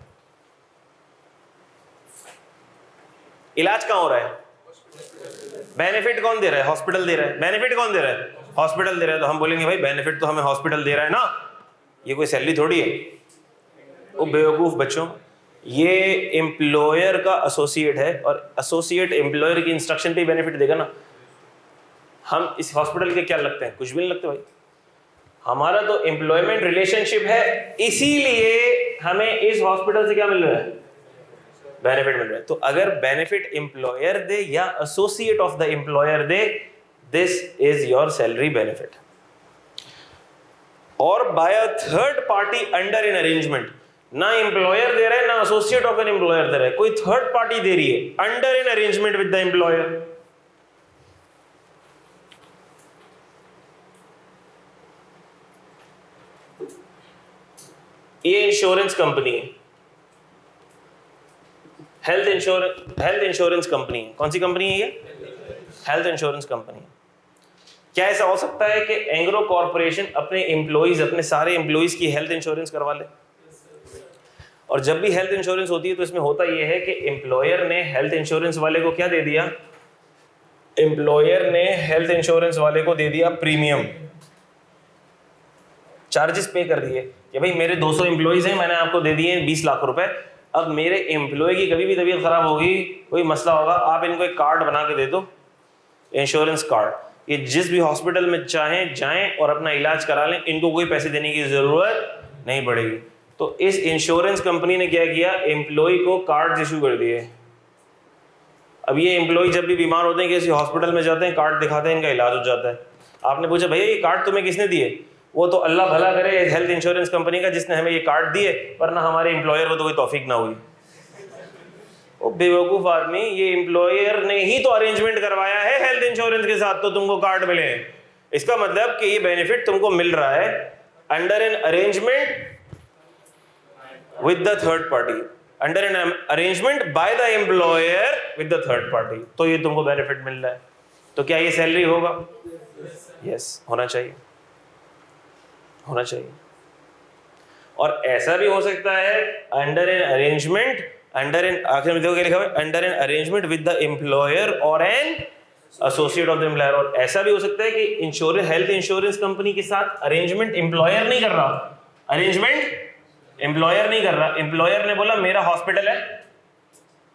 इलाज कहां हो रहा है? बेनिफिट कौन दे रहा है? हॉस्पिटल दे रहा है। बेनिफिट कौन दे रहा है? हॉस्पिटल दे रहा है। तो हम बोलेंगे भाई बेनिफिट तो हमें हॉस्पिटल दे रहा है ना, ये कोई सैलरी थोड़ी है। वो बेवकूफ बच्चों, ये एम्प्लॉयर का एसोसिएट है और एसोसिएट एम्प्लॉयर की इंस्ट्रक्शन पे बेनिफिट देगा ना। हम इस हॉस्पिटल के क्या लगते हैं? कुछ भी नहीं लगते भाई। हमारा तो एम्प्लॉयमेंट रिलेशनशिप है, इसीलिए हमें इस हॉस्पिटल से क्या मिल रहा है? बेनिफिट मिल रहा है। तो अगर बेनिफिट एम्प्लॉयर दे या एसोसिएट ऑफ द एम्प्लॉयर दे, this is your salary benefit. और by a third party under an arrangement, ना एम्प्लॉयर दे रहा है ना एसोसिएट ऑफ एन एम्प्लॉयर दे रहा है, कोई थर्ड पार्टी दे रही है under an arrangement with the employer. ये इंश्योरेंस कंपनी है, हेल्थ इंश्योरेंस कंपनी है। कौन सी कंपनी है ये? हेल्थ इंश्योरेंस कंपनी है। क्या ऐसा हो सकता है कि एंग्रो कॉर्पोरेशन अपने एम्प्लॉइज, अपने सारे एम्प्लॉइज की हेल्थ इंश्योरेंस करवा ले? और जब भी हेल्थ इंश्योरेंस होती है तो इसमें होता यह है कि एम्प्लॉयर ने हेल्थ इंश्योरेंस वाले को क्या दे दिया? एम्प्लॉयर ने हेल्थ इंश्योरेंस वाले को दे दिया प्रीमियम, चार्जेस पे कर दिए कि भाई मेरे 200 एम्प्लॉइज हैं, मैंने आपको दे दिए 20 लाख रुपए। अब मेरे एम्प्लॉय की कभी भी तबीयत खराब होगी, कोई मसला होगा, आप इनको एक कार्ड बना के दे दो, इंश्योरेंस कार्ड, ये जिस भी हॉस्पिटल में चाहें जाएं और अपना इलाज करा लें, इनको कोई पैसे देने की जरूरत नहीं पड़ेगी। तो इस इंश्योरेंस कंपनी ने क्या किया? एम्प्लॉय को कार्ड इशू कर दिए। अब ये एम्प्लॉय जब भी बीमार होते हैं किसी हॉस्पिटल में जाते हैं, कार्ड दिखाते हैं, इनका इलाज हो जाता है। आपने पूछा भैया ये कार्ड तुम्हें किसने दिए? वो तो अल्लाह भला करे हेल्थ इंश्योरेंस कंपनी का जिसने हमें ये कार्ड दिए, वरना हमारे एम्प्लॉयर को तो कोई तौफीक ना हुई। ओ बेवकूफ आदमी, ये एम्प्लॉयर ने ही तो अरेंजमेंट करवाया है हेल्थ इंश्योरेंस के साथ, तो तुमको कार्ड मिले। इसका मतलब कि ये बेनिफिट तुमको मिल रहा है under an arrangement with the third party, under an arrangement by the employer with the third party, तो ये तुमको बेनिफिट मिल रहा है। तो क्या ये सैलरी होगा? यस, होना चाहिए, होना चाहिए। और ऐसा भी हो सकता है under an arrangement, under an, आखिर में देखो क्या लिखा हुआ है, under an arrangement with the employer और an associate of the employer. और ऐसा भी हो सकता है कि इंश्योरेंस, हेल्थ इंश्योरेंस कंपनी के साथ अरेंजमेंट एम्प्लॉयर नहीं कर रहा, अरेंजमेंट एम्प्लॉयर नहीं कर रहा। एम्प्लॉयर ने बोला मेरा हॉस्पिटल है,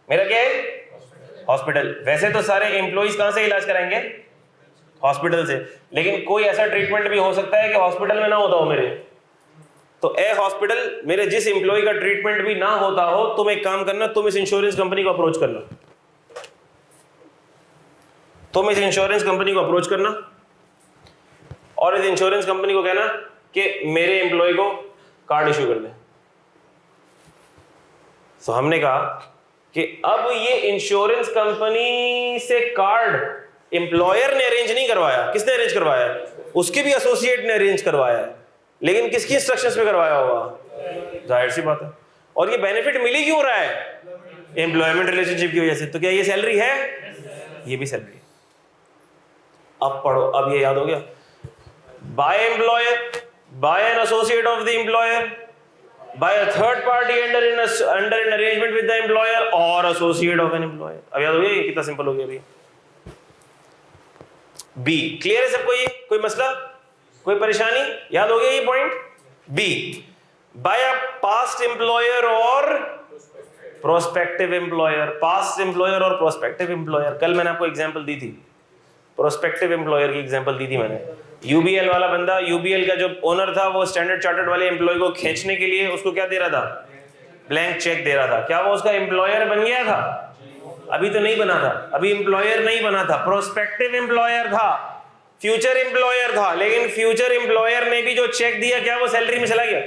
मेरा क्या है? हॉस्पिटल। वैसे तो सारे एम्प्लॉइज कहां से इलाज कराएंगे? हॉस्पिटल से, लेकिन कोई ऐसा ट्रीटमेंट भी हो सकता है कि हॉस्पिटल में ना होता हो मेरे, तो ए हॉस्पिटल मेरे जिस एम्प्लॉय का ट्रीटमेंट भी ना होता हो, तुम एक काम करना, तुम इस इंश्योरेंस कंपनी को अप्रोच करना, तुम इस इंश्योरेंस कंपनी को अप्रोच करना और इस इंश्योरेंस कंपनी को कहना कि मेरे एम्प्लॉय को कार्ड इशू कर दे। तो हमने कहा कि अब ये इंश्योरेंस कंपनी से कार्ड एम्प्लॉयर ने अरेंज नहीं करवाया, किसने अरेंज करवाया? उसके भी एसोसिएट ने अरेंज करवाया है, लेकिन किसकी इंस्ट्रक्शंस पे करवाया होगा? जाहिर सी बात है। और ये बेनिफिट मिली क्यों रहा है? एम्प्लॉयमेंट रिलेशनशिप की वजह से। तो क्या ये सैलरी है? ये भी सैलरी है। अब पढ़ो, अब ये याद हो गया, by employer, by an associate of the employer, by a third party under an arrangement with the employer और एसोसिएट ऑफ एन एम्प्लॉयर। अब याद हो गया, ये कितना सिंपल हो गया अभी। बी क्लियर है सबको? ये कोई मसला, कोई परेशानी? याद हो गया ये point? B, by a past employer और प्रोस्पेक्टिव एम्प्लॉयर। पास्ट एम्प्लॉयर और प्रोस्पेक्टिव एम्प्लॉयर, कल मैंने आपको एग्जांपल दी थी, प्रोस्पेक्टिव एम्प्लॉयर की एग्जांपल दी थी मैंने। यूबीएल वाला बंदा, यूबीएल का जो ओनर था, वो स्टैंडर्ड चार्टर्ड वाले एम्प्लॉय को खींचने के लिए उसको क्या दे रहा था? ब्लैंक चेक दे रहा था। क्या वो उसका एम्प्लॉयर बन गया था? अभी तो नहीं बना था, अभी एम्प्लॉयर नहीं बना था, प्रोस्पेक्टिव एम्प्लॉयर था, फ्यूचर एम्प्लॉयर था। लेकिन फ्यूचर एम्प्लॉयर ने भी जो चेक दिया, क्या वो सैलरी में चला गया?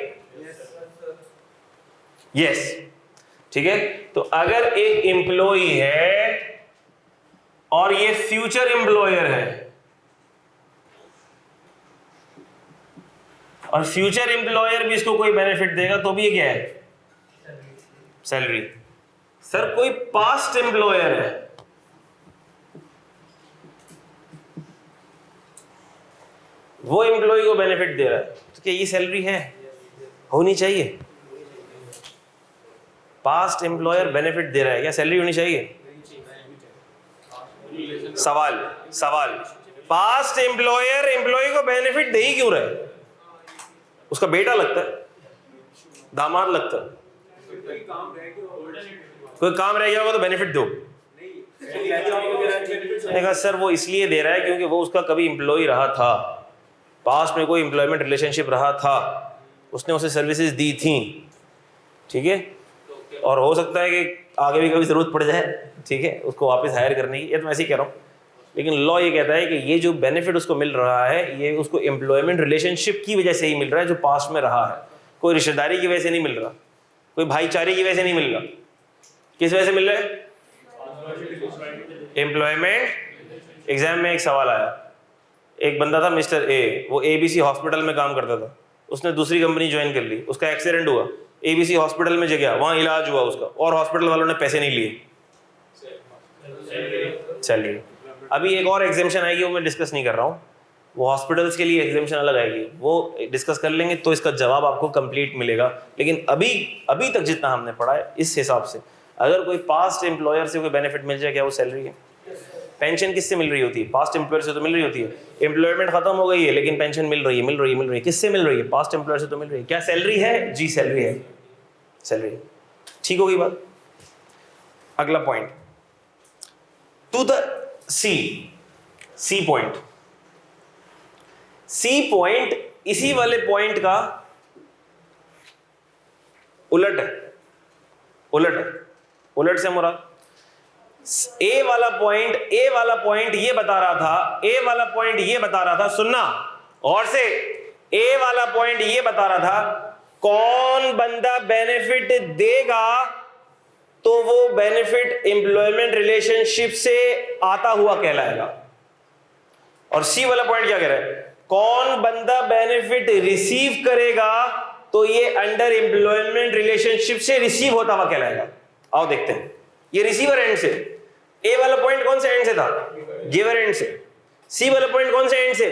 यस, ठीक है। तो अगर एक एम्प्लॉय है और ये फ्यूचर एम्प्लॉयर है, और फ्यूचर एम्प्लॉयर भी इसको कोई बेनिफिट देगा, तो भी ये क्या है? सैलरी। सर कोई पास्ट एम्प्लॉयर है, वो एम्प्लॉय को बेनिफिट दे रहा है, तो क्या ये सैलरी है? होनी चाहिए। पास्ट एम्प्लॉयर बेनिफिट दे रहा है, क्या सैलरी होनी चाहिए? सवाल, पास्ट एम्प्लॉयर एम्प्लॉय को बेनिफिट दे ही क्यों रहा है? उसका बेटा लगता है, दामाद लगता है, कोई काम रह गया होगा तो बेनिफिट दो। मैंने कहा सर वो इसलिए दे रहा है क्योंकि वो उसका कभी एम्प्लॉय रहा था, पास्ट में कोई एम्प्लॉयमेंट रिलेशनशिप रहा था, उसने उसे सर्विसेज दी थी, ठीक है, और हो सकता है कि आगे भी कभी जरूरत पड़ जाए, ठीक है, उसको वापस हायर करने की। ये तो मैं ऐसे ही कह रहा हूँ, लेकिन लॉ ये कहता है कि ये जो बेनिफिट उसको मिल रहा है, ये उसको एम्प्लॉयमेंट रिलेशनशिप की वजह से ही मिल रहा है, जो पास्ट में रहा है, कोई रिश्तेदारी की वजह से नहीं मिल रहा, कोई भाईचारे की वजह से नहीं मिल रहा। किस वजह से मिल रहा है? एम्प्लॉयमेंट। एग्जाम में एक सवाल आया, एक बंदा था मिस्टर ए, वो एबीसी हॉस्पिटल में काम करता था, उसने दूसरी कंपनी ज्वाइन कर ली, उसका एक्सीडेंट हुआ, ABC हॉस्पिटल में गया, वहाँ इलाज हुआ उसका, और हॉस्पिटल वालों ने पैसे नहीं लिए, चलिए अभी एक और एग्जामेशन आएगी, वो मैं डिस्कस नहीं कर रहा हूँ, वो हॉस्पिटल्स के लिए एग्जामेशन अलग आएगी, वो डिस्कस कर लेंगे तो इसका जवाब आपको कंप्लीट मिलेगा। लेकिन अभी अभी तक जितना हमने पढ़ा है इस हिसाब से, अगर कोई पास्ट एम्प्लॉयर से कोई बेनिफिट मिल जाए, क्या वो सैलरी है? पेंशन किससे मिल रही होती है? पास्ट एम्प्लॉयर से तो मिल रही होती है। एम्प्लॉयमेंट खत्म हो गई है लेकिन पेंशन मिल रही है, किससे मिल रही है? पास्ट एम्प्लॉयर से तो मिल रही है। क्या सैलरी है? जी सैलरी है, सैलरी। ठीक होगी बात। अगला point, to the C point. C point इसी वाले पॉइंट का उलट है, उलट से मुराद ए वाला पॉइंट ये बता रहा था, सुनना और से, ए वाला पॉइंट ये बता रहा था कौन बंदा बेनिफिट देगा तो वो बेनिफिट एम्प्लॉयमेंट रिलेशनशिप से आता हुआ कहलाएगा। और सी वाला पॉइंट क्या कह रहा है? कौन बंदा बेनिफिट रिसीव करेगा तो ये अंडर एम्प्लॉयमेंट रिलेशनशिप से रिसीव होता हुआ कहलाएगा। आओ देखते हैं, ये रिसीवर एंड से, ए वाला पॉइंट कौन से एंड से था? गिवर एंड से। सी वाला पॉइंट कौन से एंड से?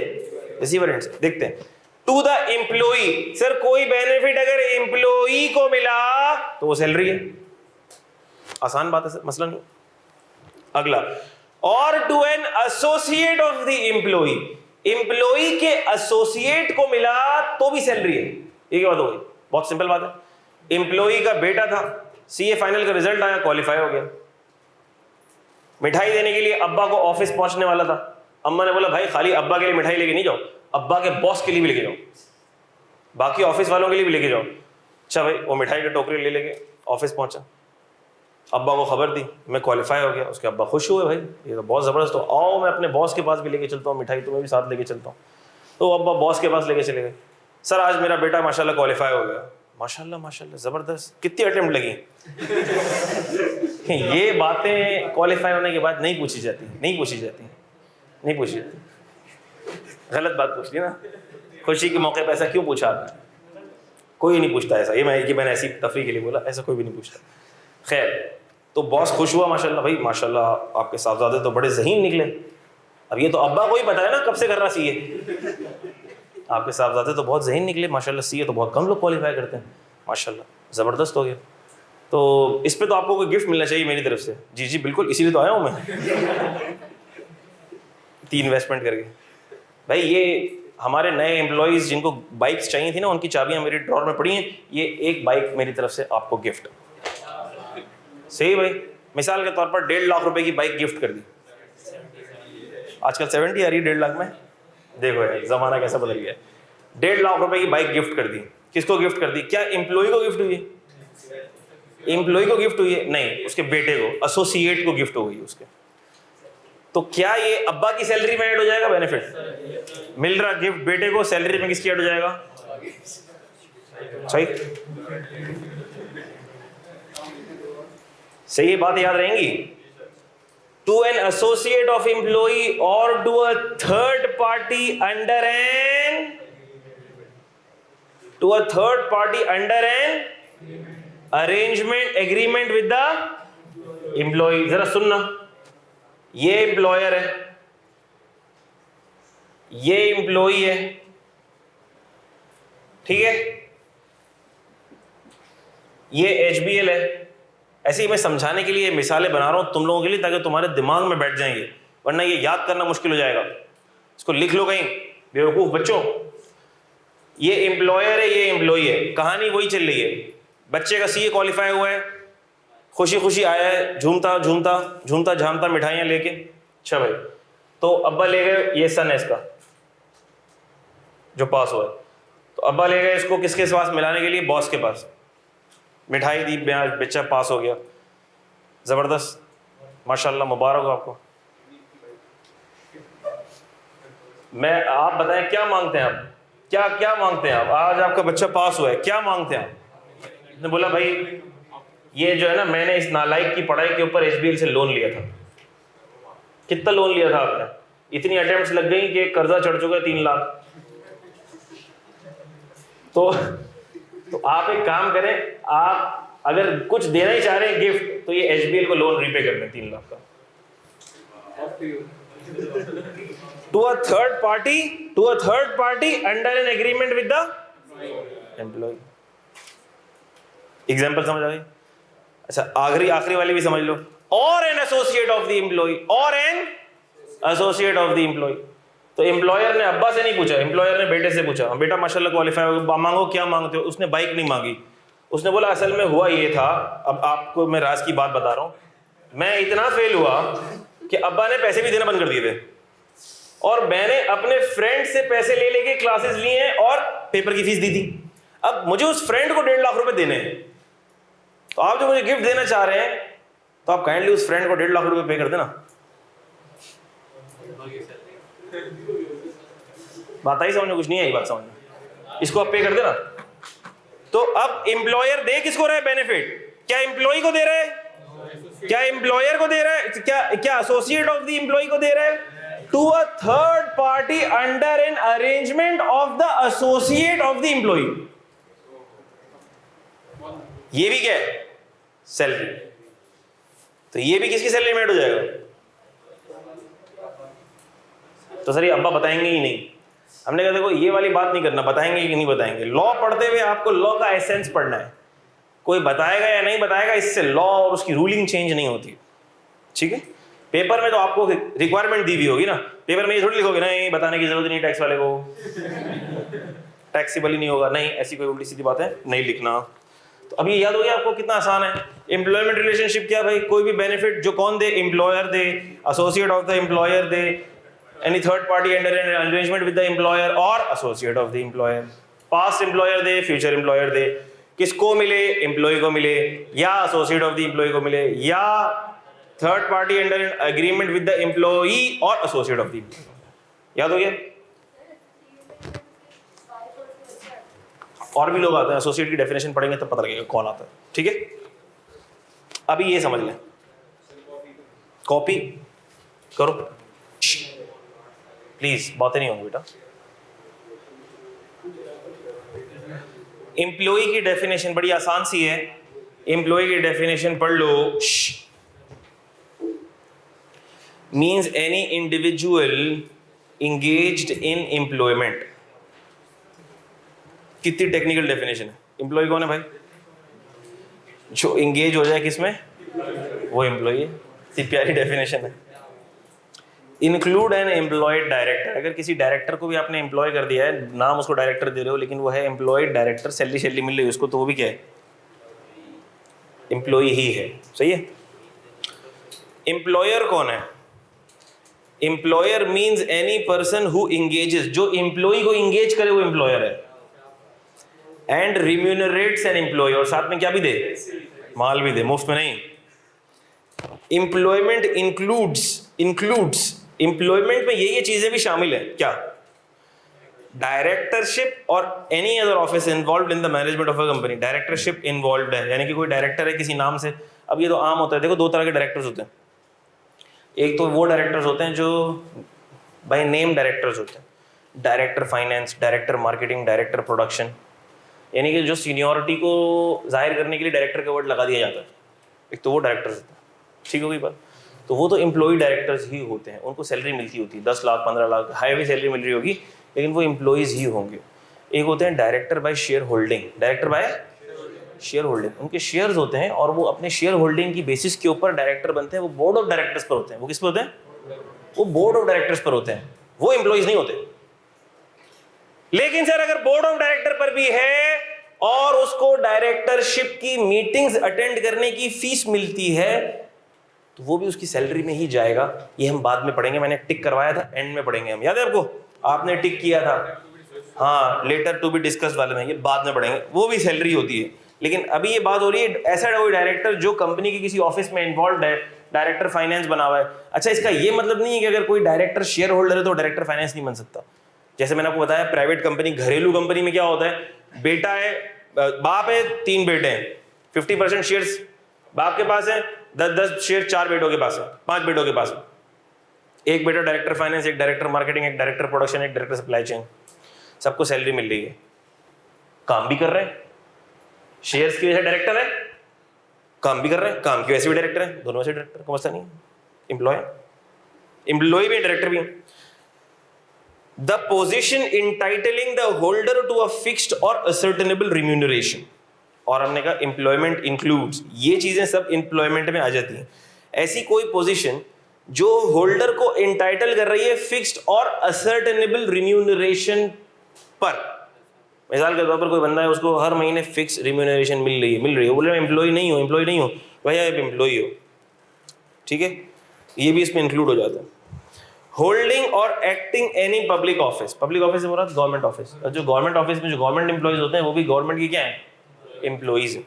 रिसीवर एंड से। देखते हैं, टू द एम्प्लॉई, सर कोई बेनिफिट अगर एम्प्लॉई को मिला तो वो सैलरी है, आसान बात है सर, मसला नहीं। अगला, और to an associate of the employee, employee के एसोसिएट को मिला तो भी सैलरी है। ये क्या बात हो गई? बहुत सिंपल बात है। एम्प्लॉई का बेटा था, सीए फाइनल का रिजल्ट आया, क्वालिफाई हो गया, मिठाई देने के लिए अब्बा को ऑफिस पहुंचने वाला था, अम्मा ने बोला भाई खाली अब्बा के लिए मिठाई लेके नहीं जाओ, अब्बा के बॉस के लिए भी लेके जाओ, बाकी ऑफिस वालों के लिए भी लेके जाओ। अच्छा भाई, वो मिठाई के टोकरी ले लेके ऑफिस पहुंचा, अब्बा को खबर दी मैं क्वालिफाई हो गया। उसके अब्बा खुश हुए, भाई ये तो बहुत ज़बरदस्त हो, आओ मैं अपने बॉस के पास भी लेके चलता हूँ मिठाई, तुम्हें भी साथ लेके चलता हूँ। तो अब्बा बॉस के पास लेके चले गए, सर आज मेरा बेटा माशाल्लाह क्वालिफाई हो गया। माशाल्लाह माशाल्लाह, ज़बरदस्त, कितनी अटेम्प्ट लगी? ये बातें क्वालिफाई होने के बाद नहीं पूछी जाती। गलत बात पूछ ली ना, खुशी के मौके पर ऐसा क्यों पूछा आपने? कोई नहीं पूछता ऐसा, ये मैंने ऐसी तफरीह के लिए बोला, ऐसा कोई भी नहीं पूछता। खैर, तो बॉस खुश हुआ, माशाल्लाह भाई माशाल्लाह आपके साहबजादे तो बड़े ज़हीन निकले। अब ये तो अब्बा को ही पता है ना कब से कर रहा सीए, आपके साहबजादे तो बहुत ज़हीन निकले माशाल्लाह, सीए तो बहुत कम लोग क्वालिफाई करते हैं, माशाल्लाह ज़बरदस्त हो गया। तो इस पे तो आपको कोई गिफ्ट मिलना चाहिए मेरी तरफ से। जी जी बिल्कुल, इसीलिए तो आया हूँ मैं 3 इन्वेस्टमेंट करके। भाई ये हमारे नए एम्प्लॉयज़ जिनको बाइक्स चाहिए थी ना, उनकी चाबियाँ मेरी ड्रॉर में पड़ी हैं, ये एक बाइक मेरी तरफ से आपको गिफ्ट। सही भाई, मिसाल के तौर पर 1.5 लाख रुपए की बाइक गिफ्ट कर दी, आजकल 70 आ रही है 1.5 लाख में, देखो यार ज़माना कैसा बदल गया। 1.5 लाख रुपए की बाइक गिफ्ट कर दी, किसको गिफ्ट कर दी? क्या एम्प्लॉय को गिफ्ट हुई है? एम्प्लॉय को गिफ्ट हुई है? नहीं, उसके बेटे को, एसोसिएट को गिफ्ट हो गई उसके। तो क्या ये अब्बा की सैलरी में ऐड हो जाएगा? बेनिफिट मिल रहा गिफ्ट बेटे को, सैलरी में किसकी ऐड हो जाएगा? सही बात याद रहेंगी। To an associate of employee और to a third party under an arrangement agreement with the employee. जरा सुनना, ये एम्प्लॉयर है, ये एम्प्लॉई है, ठीक है, ये एचबीएल है। ऐसे ही मैं समझाने के लिए मिसालें बना रहा हूं तुम लोगों के लिए, ताकि तुम्हारे दिमाग में बैठ जाएंगे, वरना ये याद करना मुश्किल हो जाएगा। इसको लिख लो कहीं, बेवकूफ बच्चों। ये एम्प्लॉयर है, ये एम्प्लॉई है, कहानी वही चल रही है। बच्चे का सीए क्वालिफाई हुआ है, खुशी खुशी आया है, झूमता झामता मिठाइयाँ लेके। अच्छा भाई, तो अब्बा ले गए, ये सन है इसका जो पास हुआ है, तो अब्बा ले गए इसको किसके पास मिलाने के लिए? बॉस के पास। मिठाई दी, बच्चा पास हो गया, ज़बरदस्त, माशाल्लाह, मुबारक हो आपको। आप बताएं क्या मांगते हैं आप? क्या मांगते हैं आप? आज आपका बच्चा पास हुआ है, क्या मांगते हैं आप? उसने बोला भाई ये जो है ना, मैंने इस नालायक की पढ़ाई के ऊपर एचबीएल से लोन लिया था। कितना लोन लिया था आपने? इतनी अटेम्प्ट्स लग गई कि कर्जा चढ़ चुका है 3 लाख। तो आप एक काम करें, आप अगर कुछ देना ही चाह रहे हैं गिफ्ट, तो ये HBL को लोन रीपे कर दें 3 लाख का। To a third party under an agreement with the employee. Example समझ आ गई? अच्छा, आखिरी वाली भी समझ लो। और an associate of the employee, और an associate of the employee. तो एम्प्लॉयर ने अब्बा से नहीं पूछा, एम्प्लॉयर ने बेटे से पूछा, बेटा माशाल्लाह क्वालिफाई हो, मांगो क्या मांगते हो। उसने बाइक नहीं मांगी, उसने बोला असल में हुआ ये था, अब आपको मैं राज की बात बता रहा हूँ, मैं इतना फेल हुआ कि अब्बा ने पैसे भी देना बंद कर दिए थे, और मैंने अपने फ्रेंड से पैसे ले लेके क्लासेस लिए हैं और पेपर की फीस दी थी। अब मुझे उस फ्रेंड को 1.5 लाख रुपए देने हैं, तो आप जो मुझे गिफ्ट देना चाह रहे हैं, तो आप काइंडली उस फ्रेंड को 1.5 लाख रुपए पे कर देना। बात आई समझ में? कुछ नहीं आई बात समझ में? इसको आप पे कर देना। तो अब एम्प्लॉयर दे किसको रहा है बेनिफिट? क्या एम्प्लॉय को दे रहा है? क्या एम्प्लॉयर को दे रहा है? क्या एसोसिएट ऑफ द एम्प्लॉय को दे रहा है? To a third party under an arrangement of the associate of the employee. ये भी क्या है? सैलरी। तो ये भी किसकी सैलरी में ऐड हो जाएगा? तो सर ये अब्बा बताएंगे ही नहीं। हमने कहा देखो ये वाली बात नहीं करना, बताएंगे कि नहीं बताएंगे। लॉ पढ़ते हुए आपको लॉ का एसेंस पढ़ना है, कोई बताएगा या नहीं बताएगा इससे लॉ और उसकी रूलिंग चेंज नहीं होती, ठीक है? पेपर में तो आपको रिक्वायरमेंट दी हुई होगी ना, पेपर में ये थोड़ी लिखोगे नहीं बताने की जरूरत नहीं टैक्स वाले को, टैक्सेबल ही नहीं होगा, नहीं ऐसी कोई उल्टी सीधी बात है नहीं लिखना। तो अभी याद हो गया आपको कितना आसान है। एम्प्लॉयमेंट रिलेशनशिप क्या भाई? कोई भी बेनिफिट जो कौन दे? एम्प्लॉयर दे, एसोसिएट ऑफ द एम्प्लॉयर दे, any third party under an arrangement with the employer और associate of the employer. Past employer दे, फ्यूचर एम्प्लॉयर दे, किसको मिले? एम्प्लॉय को मिले, या एसोसिएट ऑफ द एम्प्लॉय को मिले, या third party under an agreement with the employee और एसोसिएट ऑफ द एम्प्लॉय। याद हो गया? और भी लोग आते हैं, एसोसिएट की डेफिनेशन पढ़ेंगे तब पता लगेगा कौन आता है, ठीक है? अभी ये समझ लें, कॉपी करो प्लीज, बातें नहीं होंगी बेटा। एम्प्लॉय की डेफिनेशन बड़ी आसान सी है, एम्प्लॉय की डेफिनेशन पढ़ लो। Means any individual engaged in employment. कितनी टेक्निकल डेफिनेशन है। एम्प्लॉय कौन है भाई? जो इंगेज हो जाए किसमें, वो एम्प्लॉय है। इतनी प्यारी डेफिनेशन है। Include an employed director. अगर किसी डायरेक्टर को भी आपने एम्प्लॉय कर दिया है, नाम उसको डायरेक्टर दे रहे हो, लेकिन वो है एम्प्लॉयड डायरेक्टर, सैलरी मिल रही है उसको, तो वो भी क्या है? एम्प्लॉय ही है। सही है? एम्प्लॉयर कौन है? Employer means any person who engages, जो एम्प्लॉय को इंगेज करे वो एम्प्लॉयर है। एंड रिम्यूनरेट्स एन एम्प्लॉय, और साथ में क्या भी दे? माल भी दे, मुफ्त में नहीं। एम्प्लॉयमेंट इंक्लूड्स एम्प्लॉयमेंट में ये चीजें भी शामिल है। क्या? डायरेक्टरशिप और any other office involve in the management of a company. Directorship involve है, यानी कि कोई डायरेक्टर है किसी नाम से। अब ये तो आम होता है, देखो 2 तरह के डायरेक्टर्स होते हैं। एक तो वो डायरेक्टर्स होते हैं जो बाय नेम डायरेक्टर्स होते हैं, director finance, director marketing, director production, यानी कि जो सीनियरिटी को जाहिर करने के लिए डायरेक्टर का वर्ड लगा दिया जाता है। एक तो वो डायरेक्टर्स होते हैं, ठीक हो गई बात? तो वो तो एम्प्लॉय डायरेक्टर्स ही होते हैं, उनको सैलरी मिलती होती है 10 लाख 15 लाख, हाई भी सैलरी मिल रही होगी, लेकिन वो एम्प्लॉयज़ ही होंगे। एक होते हैं director by share holding, director by share holding, उनके शेयर्स होते हैं और वो अपने शेयर होल्डिंग की बेसिस के ऊपर डायरेक्टर बनते हैं। वो बोर्ड ऑफ डायरेक्टर्स पर होते हैं। वो किस पर होते हैं? वो बोर्ड ऑफ डायरेक्टर्स पर होते हैं, वो एम्प्लॉयज नहीं होते। लेकिन सर अगर बोर्ड ऑफ डायरेक्टर पर भी है और उसको डायरेक्टरशिप की मीटिंग्स अटेंड करने की फीस मिलती है, तो वो भी उसकी सैलरी में ही जाएगा। ये हम बाद में पढ़ेंगे, मैंने टिक करवाया था, एंड में पढ़ेंगे हम। याद है आपको? आपने टिक किया था, हाँ, लेटर टू बी डिस्कस वाले में, ये बाद में पढ़ेंगे। वो भी सैलरी होती है, लेकिन अभी ये बात हो रही है ऐसा कोई डायरेक्टर जो कंपनी के किसी ऑफिस में इन्वॉल्व है, डायरेक्टर फाइनेंस बना हुआ है। अच्छा, इसका ये मतलब नहीं है कि अगर कोई डायरेक्टर शेयर होल्डर है तो डायरेक्टर फाइनेंस नहीं बन सकता। जैसे मैंने आपको बताया, प्राइवेट कंपनी, घरेलू कंपनी में क्या होता है, बेटा है, बाप है, 3 बेटे हैं, 50% शेयर्स बाप के पास है, 10 शेयर 4 बेटों के पास है, 5 बेटों के पास है। एक बेटा डायरेक्टर फाइनेंस, एक डायरेक्टर मार्केटिंग, एक डायरेक्टर प्रोडक्शन, एक डायरेक्टर सप्लाई चेन, सबको सैलरी मिल रही है। काम भी कर रहे हैं, शेयर्स की वजह से डायरेक्टर है, काम भी कर रहे हैं, काम की वजह से भी डायरेक्टर है, दोनों से डायरेक्टर, कोई मसला नहीं। एम्प्लॉय भी डायरेक्टर भी है। The position entitling the holder to a fixed or ascertainable remuneration, और हमने कहा एम्प्लॉयमेंट इंक्लूड्स, ये चीजें सब एम्प्लॉयमेंट में आ जाती हैं। ऐसी कोई पोजीशन जो होल्डर को इंटाइटल कर रही है फिक्स्ड और असर्टेनेबल रिम्यूनरेशन पर। मिसाल के तौर पर कोई बंदा है, उसको हर महीने फिक्स रिम्यूनरेशन मिल रही है, बोले मैं एम्प्लॉय नहीं हूँ, भैया आप एम्प्लॉय हो, ठीक है, ये भी इसमें इंक्लूड हो जाता है। होल्डिंग और acting any public office, public office से बोला गवर्नमेंट ऑफिस, जो गवर्नमेंट ऑफिस में जो गवर्नमेंट एम्प्लॉइज होते हैं वो भी गवर्नमेंट की क्या है, एम्प्लॉइज।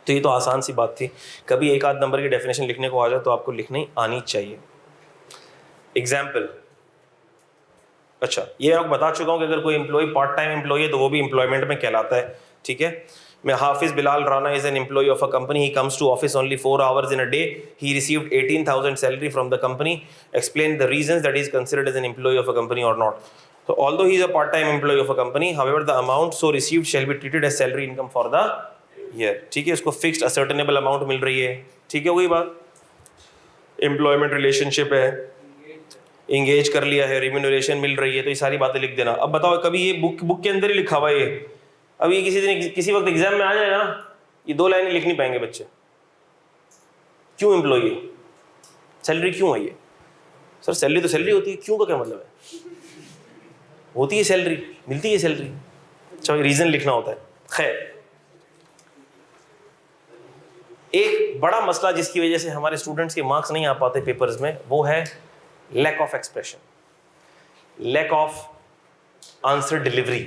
तो ये तो आसान सी बात थी। कभी एक आध नंबर की डेफिनेशन लिखने को आ जाए तो आपको लिखनी आनी चाहिए। एग्जाम्पल, अच्छा ये मैं आपको बता चुका हूँ कि अगर कोई एम्प्लॉय पार्ट टाइम एम्प्लॉय है तो वो भी एम्प्लॉयमेंट में कहलाता है, ठीक है। मैं Hafiz Bilal Rana is an employ of a company, he comes to office only 4 hours in a day, he received 18,000 salary from the company, explain the reasons that he is considered as an employ of a company और not. So although he is a part-time employee of a company, however the amount so received shall be treated as salary income for the year, ठीक है, उसको फिक्स्ड असर्टेनेबल अमाउंट मिल रही है, ठीक है, वही बात। एम्प्लॉयमेंट रिलेशनशिप है, इंगेज कर लिया है, रिम्यूनरेशन मिल रही है, तो ये सारी बातें लिख देना। अब बताओ, कभी ये बुक के अंदर ही लिखा हुआ है ये, अब ये किसी वक्त एग्जाम में आ जाएगा ना, ये 2 लाइनें लिख नहीं पाएंगे बच्चे। क्यों एम्प्लॉय है, सैलरी क्यों है ये, सर सैलरी तो सैलरी होती है, क्यों का क्या मतलब है, होती है सैलरी, मिलती है सैलरी, अच्छा रीजन लिखना होता है। खैर, एक बड़ा मसला जिसकी वजह से हमारे स्टूडेंट्स के मार्क्स नहीं आ पाते पेपर्स में, वो है lack of expression, lack of answer delivery,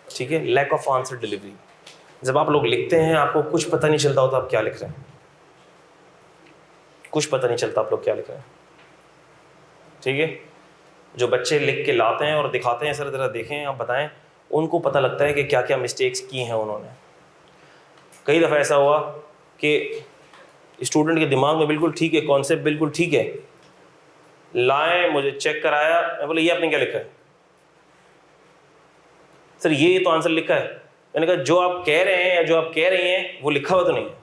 ठीक है, लैक ऑफ आंसर डिलीवरी। जब आप लोग लिखते हैं आपको कुछ पता नहीं चलता होता आप क्या लिख रहे हैं, कुछ पता नहीं चलता आप लोग क्या लिख रहे हैं, ठीक है। जो बच्चे लिख के लाते हैं और दिखाते हैं, सर जरा देखें आप बताएं, उनको पता लगता है कि क्या क्या मिस्टेक्स की हैं उन्होंने। कई दफ़ा ऐसा हुआ कि स्टूडेंट के दिमाग में बिल्कुल ठीक है, कॉन्सेप्ट बिल्कुल ठीक है, लाए मुझे चेक कराया, मैं बोले ये आपने क्या लिखा है, सर ये तो आंसर लिखा है। मैंने कहा जो आप कह रहे हैं या जो आप कह रही हैं वो लिखा हुआ तो नहीं है,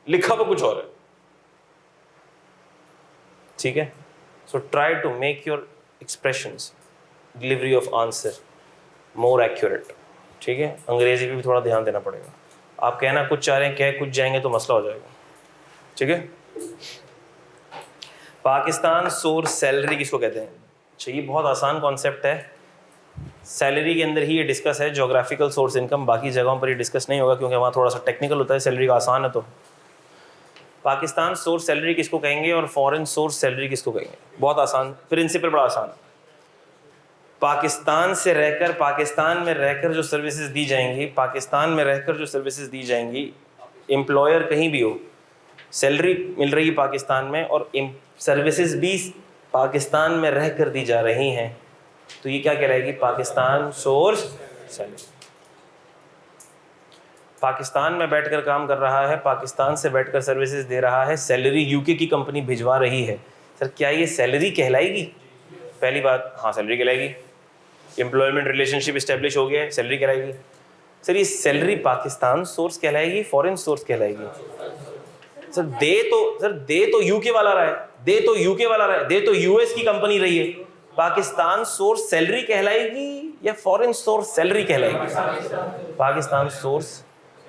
लिखा हुआ कुछ और है, ठीक है। So try to make your expressions, delivery of answer more accurate, ठीक है। अंग्रेजी पे भी थोड़ा ध्यान देना पड़ेगा, आप कहना कुछ चाह रहे हैं कह कुछ जाएंगे तो मसला हो जाएगा, ठीक है। पाकिस्तान सोर्स सैलरी किसको कहते हैं, अच्छा ये बहुत आसान कॉन्सेप्ट है, सैलरी के अंदर ही ये डिस्कस है, ज्योग्राफिकल सोर्स इनकम बाकी जगहों पर ये डिस्कस नहीं होगा क्योंकि वहाँ थोड़ा सा टेक्निकल होता है, सैलरी का आसान है। तो पाकिस्तान सोर्स सैलरी किसको कहेंगे और फॉरेन सोर्स सैलरी किसको कहेंगे, बहुत आसान, प्रिंसिपल बड़ा आसान। पाकिस्तान से रहकर, पाकिस्तान में रहकर जो सर्विसेज दी जाएंगी, पाकिस्तान में रहकर जो सर्विसेज दी जाएंगी, एम्प्लॉयर कहीं भी हो, सैलरी मिल रही है पाकिस्तान में और सर्विसेज भी पाकिस्तान में रहकर दी जा रही हैं, तो ये क्या कहलाएगी, पाकिस्तान सोर्स सैलरी। पाकिस्तान में बैठकर काम कर रहा है, पाकिस्तान से बैठकर सर्विसेज दे रहा है, सैलरी यूके की कंपनी भिजवा रही है, सर क्या ये सैलरी कहलाएगी, पहली बात हाँ सैलरी कहलाएगी। एम्प्लॉयमेंट रिलेशनशिप इस्टेब्लिश हो गया है, सैलरी कहलाएगी। सर ये सैलरी पाकिस्तान सोर्स कहलाएगी, फॉरेन सोर्स कहलाएगी, सर दे तो यूके वाला रहा है, दे तो यूएस की कंपनी रही है, पाकिस्तान सोर्स सैलरी कहलाएगी या फॉरेन सोर्स सैलरी कहलाएगी, पाकिस्तान सोर्स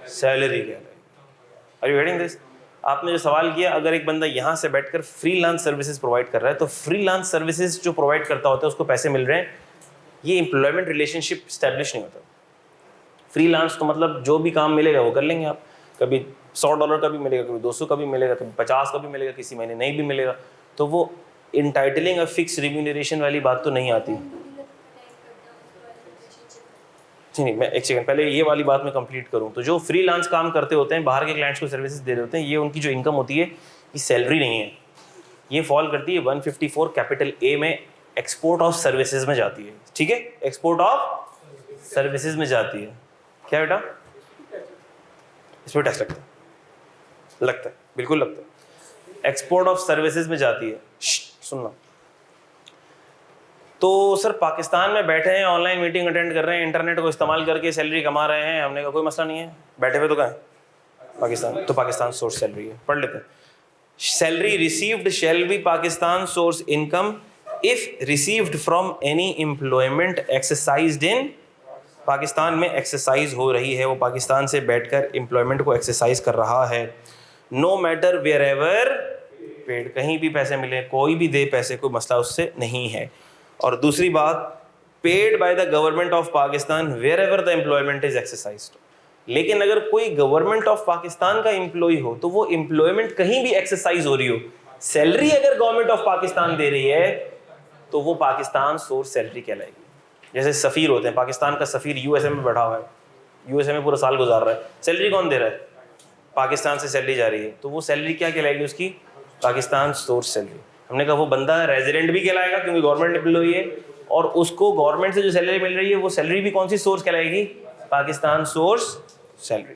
सैलरी कहलाएगी। Are you getting this? आपने जो सवाल किया, अगर एक बंदा यहाँ से बैठकर फ्रीलांस सर्विसेज प्रोवाइड कर रहा है तो फ्रीलांस सर्विसेज जो प्रोवाइड करता होता है उसको पैसे मिल रहे हैं, ये एम्प्लॉयमेंट रिलेशनशिप स्टैब्लिश नहीं होता। फ्रीलांस तो मतलब जो भी काम मिलेगा वो कर लेंगे आप, कभी $100 का भी मिलेगा, कभी 200 का भी मिलेगा, कभी 50 का भी मिलेगा, किसी महीने नहीं भी मिलेगा, तो वो इंटाइटलिंग अ फिक्स रिम्यूनरेशन वाली बात तो नहीं आती। नहीं, मैं एक सेकंड पहले ये वाली बात मैं कंप्लीट करूं। तो जो फ्रीलांस काम करते होते हैं, बाहर के क्लाइंट्स को सर्विसेज दे रहे होते हैं, ये उनकी जो इनकम होती है ये सैलरी नहीं है, ये फॉल करती है 154 कैपिटल ए में, एक्सपोर्ट ऑफ सर्विसेज में जाती है, ठीक है, एक्सपोर्ट ऑफ सर्विसेज में जाती है। क्या बेटा इसमें टैक्स लगता है बिल्कुल लगता है, एक्सपोर्ट ऑफ सर्विसेज में जाती है। सुनना, तो सर पाकिस्तान में बैठे हैं, ऑनलाइन मीटिंग अटेंड कर रहे हैं, इंटरनेट को इस्तेमाल करके सैलरी कमा रहे हैं। हमने कहा कोई मसला नहीं है, बैठे हुए तो कहाँ है पाकिस्तान, तो पाकिस्तान सोर्स सैलरी है। पढ़ लेते हैं। Salary received shall be Pakistan source income if received from any employment exercised in, Pakistan में एक्सरसाइज हो रही है, वो पाकिस्तान से बैठकर एम्प्लॉयमेंट को एक्सरसाइज कर रहा है। No matter wherever paid, कहीं भी पैसे मिले, कोई भी दे पैसे, कोई मसला उससे नहीं है। और दूसरी बात, paid by the government of Pakistan wherever the employment is exercised. लेकिन अगर कोई गवर्नमेंट ऑफ पाकिस्तान का एम्प्लॉय हो तो वो एम्प्लॉयमेंट कहीं भी एक्सरसाइज हो रही हो, सैलरी अगर गवर्नमेंट ऑफ पाकिस्तान दे रही है तो वो पाकिस्तान सोर्स सैलरी कहलाएगी। जैसे सफ़ीर होते हैं, पाकिस्तान का सफ़ीर यूएसए में बैठा हुआ है, यूएसए में पूरा साल गुजार रहा है, सैलरी कौन दे रहा है? पाकिस्तान से सैलरी जा रही है, तो वो सैलरी क्या कहलाएगी उसकी? Pakistan source salary. हमने कहा वो बंदा रेजिडेंट भी कहलाएगा क्योंकि गवर्नमेंट एम्प्लॉई है, और उसको गवर्नमेंट से जो सैलरी मिल रही है वो सैलरी भी कौन सी सोर्स कहलाएगी? Pakistan source salary.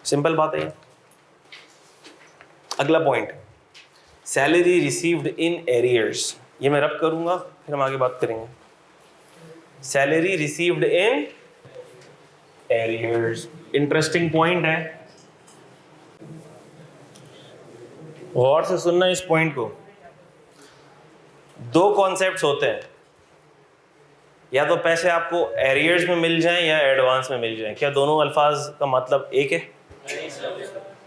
सिंपल बात है। अगला point, salary received in arrears. ये मैं रब करूंगा फिर हम आगे बात करेंगे। Salary received in arrears, interesting point है, गौर से सुनना इस पॉइंट को। दो कॉन्सेप्ट्स होते हैं, या तो पैसे आपको एरियर्स में मिल जाएं या एडवांस में मिल जाएं। क्या दोनों अल्फाज का मतलब एक है?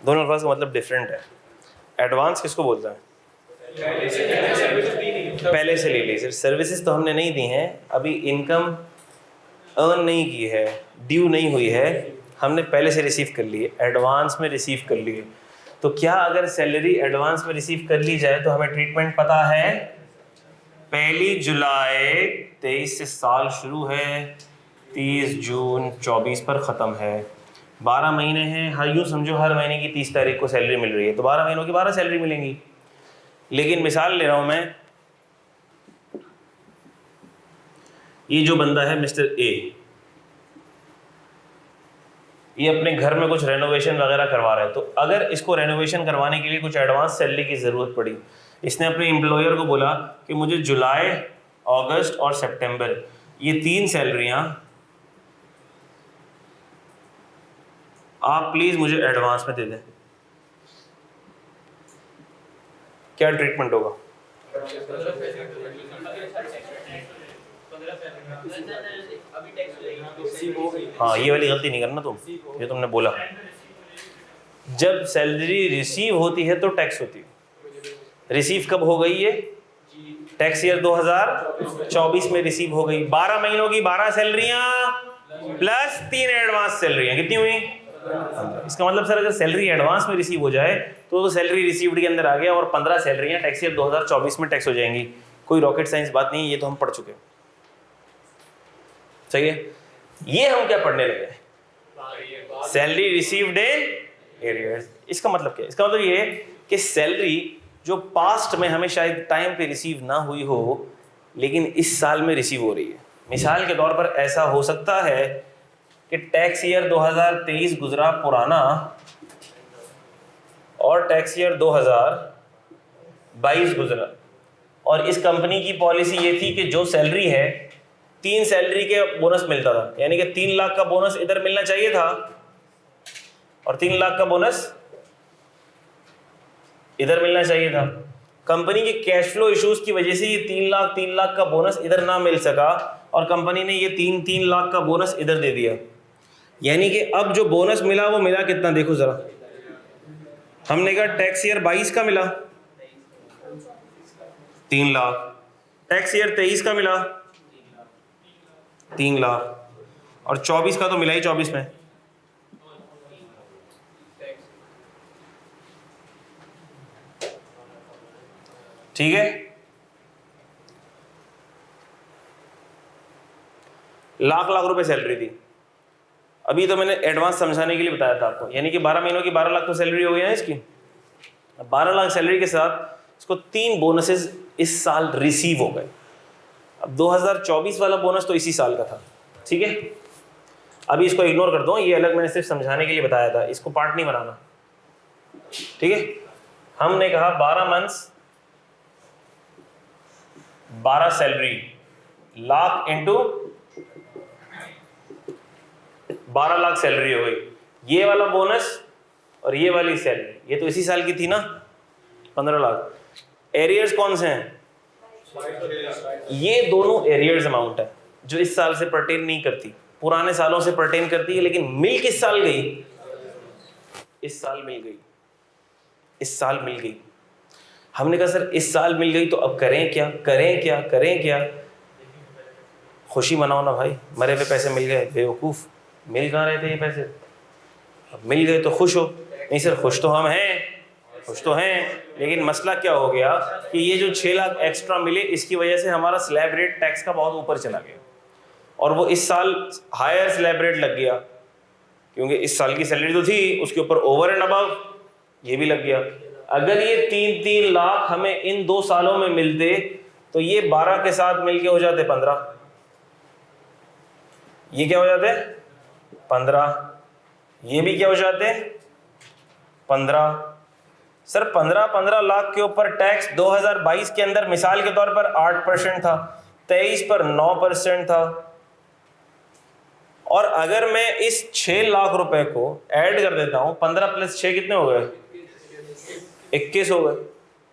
दोनों अल्फाज का मतलब डिफरेंट है। एडवांस किसको बोलता है? पहले से ले ली। सिर्फ सर्विसेज तो हमने नहीं दी हैं, अभी इनकम अर्न नहीं की है, ड्यू नहीं हुई है, हमने पहले से रिसीव कर ली है, एडवांस में रिसीव कर ली है। तो क्या अगर सैलरी एडवांस में रिसीव कर ली जाए तो हमें ट्रीटमेंट पता है? 1 जुलाई 23 से साल शुरू है, 30 जून 24 पर ख़त्म है, 12 महीने हैं। हर यूँ समझो हर महीने की 30 तारीख को सैलरी मिल रही है, तो 12 महीनों की 12 सैलरी मिलेंगी। लेकिन मिसाल ले रहा हूँ मैं, ये जो बंदा है मिस्टर ए, ये अपने घर में कुछ रेनोवेशन वगैरह करवा रहा है, तो अगर इसको रेनोवेशन करवाने के लिए कुछ एडवांस सैलरी की ज़रूरत पड़ी, इसने अपने एम्प्लॉयर को बोला कि मुझे जुलाई, अगस्त और सितंबर ये 3 सैलरियां आप प्लीज़ मुझे एडवांस में दे दें, क्या ट्रीटमेंट होगा? हाँ, ये वाली गलती नहीं करना तुम, ये तुमने बोला। जब सैलरी रिसीव होती है तो टैक्स होती है। रिसीव कब हो गई ये? टैक्स ईयर 2024 में रिसीव हो गई। 12 महीनों की 12 सैलरियां प्लस 3 एडवांस सैलरियां, कितनी हुई? इसका मतलब सर अगर सैलरी एडवांस में रिसीव हो जाए तो सैलरी रिसीव्ड के अंदर आ गया, और 15 सैलरियां टैक्स ईयर 2024 में टैक्स हो जाएंगी। कोई रॉकेट साइंस बात नहीं है, ये तो हम पढ़ चुके हैं। सही है। ये हम क्या पढ़ने लगे? Salary received in arrears. इसका मतलब क्या है? इसका मतलब ये है कि सैलरी जो पास्ट में हमें शायद टाइम पे रिसीव ना हुई हो, लेकिन इस साल में रिसीव हो रही है। मिसाल के तौर पर ऐसा हो सकता है कि टैक्स ईयर 2023 गुजरा पुराना और टैक्स ईयर 2022 गुजरा, और इस कंपनी की पॉलिसी ये थी कि जो सैलरी है 3 सैलरी के बोनस मिलता था, यानी कि 3 लाख का बोनस इधर मिलना चाहिए था और 3 लाख का बोनस इधर मिलना चाहिए था। कंपनी के कैश फ्लो इश्यूज की वजह से ये 3 लाख का बोनस इधर ना मिल सका, और कंपनी ने ये 3 लाख का बोनस इधर दे दिया। यानी कि अब जो बोनस मिला वो मिला कितना, देखो जरा। हमने कहा टैक्स ईयर 22 का मिला 3 लाख, टैक्स ईयर 23 का मिला 3 लाख, और 24 का तो मिला ही 24 में। ठीक है। लाख रुपए सैलरी थी। अभी तो मैंने एडवांस समझाने के लिए बताया था आपको, यानी कि 12 महीनों की 12 लाख तो सैलरी हो गई है इसकी। 12 लाख सैलरी के साथ इसको 3 बोनसेस इस साल रिसीव हो गए। अब 2024 वाला बोनस तो इसी साल का था, ठीक है। अभी इसको इग्नोर कर दो, ये अलग मैंने सिर्फ समझाने के लिए बताया था, इसको पार्ट नहीं बनाना, ठीक है। हमने कहा 12 months 12 salary, lakh into 12 lakh salary हो गई। ये वाला बोनस और ये वाली सैलरी, ये तो इसी साल की थी ना, 15 लाख। एरियर्स कौन से हैं? ये दोनों एरियर्स अमाउंट है जो इस साल से पर्टेन नहीं करती, पुराने सालों से पर्टेन करती है, लेकिन मिल किस साल गई? इस साल मिल गई, इस साल मिल गई। हमने कहा सर इस साल मिल गई तो अब करें क्या, करें क्या, करें क्या? खुशी मनाओ ना भाई, मरे हुए पैसे मिल गए। बेवकूफ़, मिल कहाँ रहे थे ये पैसे? अब मिल गए तो खुश हो। नहीं सर खुश तो हम हैं, खुश तो हैं, लेकिन मसला क्या हो गया कि ये जो 6 लाख एक्स्ट्रा मिले इसकी वजह से हमारा स्लैब रेट टैक्स का बहुत ऊपर चला गया, और वो इस साल हायर स्लैब रेट लग गया क्योंकि इस साल की सैलरी तो थी, उसके ऊपर ओवर एंड अबव ये भी लग गया। अगर ये 3-3 लाख हमें इन 2 सालों में मिलते तो ये 12 के साथ मिलके हो जाते 15, ये क्या हो जाते 15, ये भी क्या हो जाते 15। सर 15 लाख के ऊपर टैक्स 2022 के अंदर मिसाल के तौर पर 8% था, 23 पर 9% था, और अगर मैं इस 6 लाख रुपए को ऐड कर देता हूं, 15 + 6 कितने हो गए? 21 हो गए।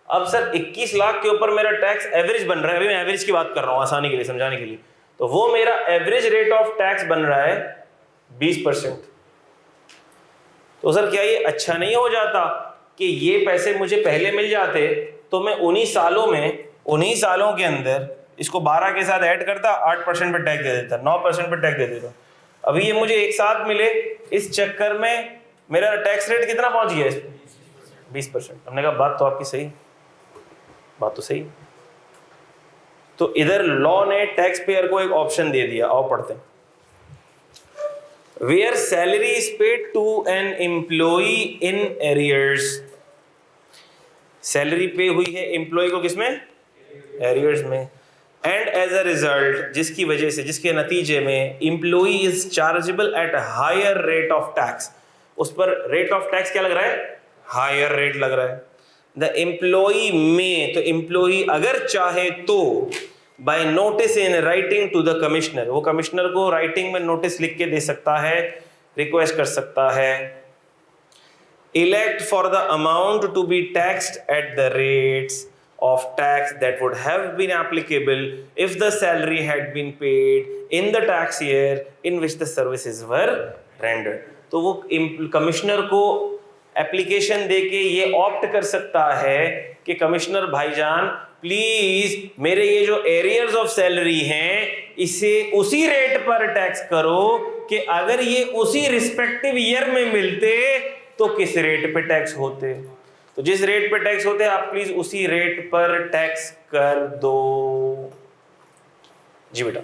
अब सर 21 लाख के ऊपर मेरा टैक्स एवरेज बन रहा है, अभी मैं एवरेज की बात कर रहा हूं आसानी के लिए, समझाने के लिए, तो वो मेरा एवरेज रेट ऑफ टैक्स बन रहा है 20%। तो सर क्या ये अच्छा नहीं हो जाता कि ये पैसे मुझे पहले मिल जाते तो मैं उन्हीं सालों के अंदर इसको 12 के साथ ऐड करता, 8% पर टैक्स दे देता, 9% पर टैक्स दे देता। अभी ये मुझे एक साथ मिले, इस चक्कर में मेरा टैक्स रेट कितना पहुंच गया? 20%। हमने कहा बात तो आपकी सही, बात तो सही। तो इधर लॉ ने टैक्स पेयर को एक ऑप्शन दे दिया, आओ पढ़ते हैं। Where salary is paid to an employee in arrears, salary पे हुई है एम्प्लॉय को किसमें? एरियर्स में। एंड एज अ रिजल्ट, जिसकी वजह से, जिसके नतीजे में employee is chargeable at higher rate of tax, उस पर रेट ऑफ टैक्स क्या लग रहा है? हायर रेट लग रहा है। द एम्प्लॉय में, तो एम्प्लॉय अगर चाहे तो by notice in writing to the commissioner, वो कमिश्नर को राइटिंग में नोटिस लिख के दे सकता है, रिक्वेस्ट कर सकता है, elect for the amount to be taxed at the rates of tax that would have been applicable if the salary had been paid in the tax year in which the services were rendered। तो वो कमिश्नर को एप्लीकेशन देके ये ऑप्ट कर सकता है कि कमिश्नर भाईजान प्लीज मेरे ये जो एरियर्स ऑफ सैलरी हैं इसे उसी रेट पर टैक्स करो कि अगर ये उसी रिस्पेक्टिव ईयर में मिलते तो किस रेट पे टैक्स होते, तो जिस रेट पे टैक्स होते आप प्लीज उसी रेट पर टैक्स कर दो। जी बेटा।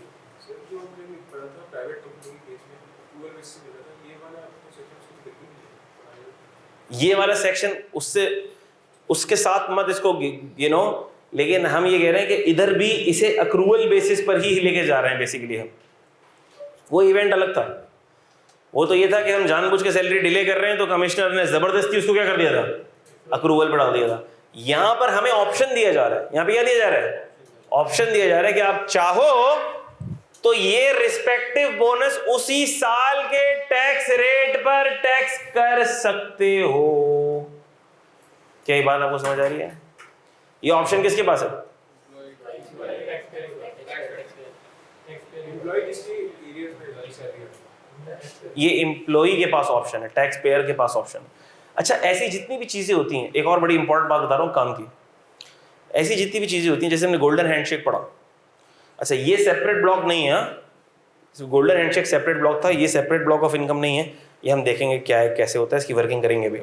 ये वाला सेक्शन उससे उसके साथ मत इसको गिनो, लेकिन हम ये कह रहे हैं कि इधर भी इसे अक्रूवल बेसिस पर ही लेके जा रहे हैं बेसिकली हम। वो इवेंट अलग था, वो तो ये था कि हम जानबूझ के सैलरी डिले कर रहे हैं तो कमिश्नर ने जबरदस्ती उसको क्या कर दिया था? अक्रूवल बढ़ा दिया था। यहां पर हमें ऑप्शन दिया जा रहा है, यहां पे क्या दिया जा रहा है? ऑप्शन दिया जा रहा है कि आप चाहो तो ये रिस्पेक्टिव बोनस उसी साल के टैक्स रेट पर टैक्स कर सकते हो। क्या ये बात आपको समझ आ रही है? ये ऑप्शन किसके पास है? ये एम्प्लॉई के पास ऑप्शन है, टैक्स पेयर के पास ऑप्शन है। अच्छा, ऐसी जितनी भी चीजें होती हैं, एक और बड़ी इंपॉर्टेंट बात बता रहा हूँ काम की, ऐसी जितनी भी चीजें होती हैं, जैसे हमने गोल्डन हैंडशेक पढ़ा, अच्छा ये सेपरेट ब्लॉक नहीं है, गोल्डन हैंडशेक सेपरेट ब्लॉक था, ये सेपरेट ब्लॉक ऑफ इनकम नहीं है, ये हम देखेंगे क्या है कैसे होता है, इसकी वर्किंग करेंगे भी।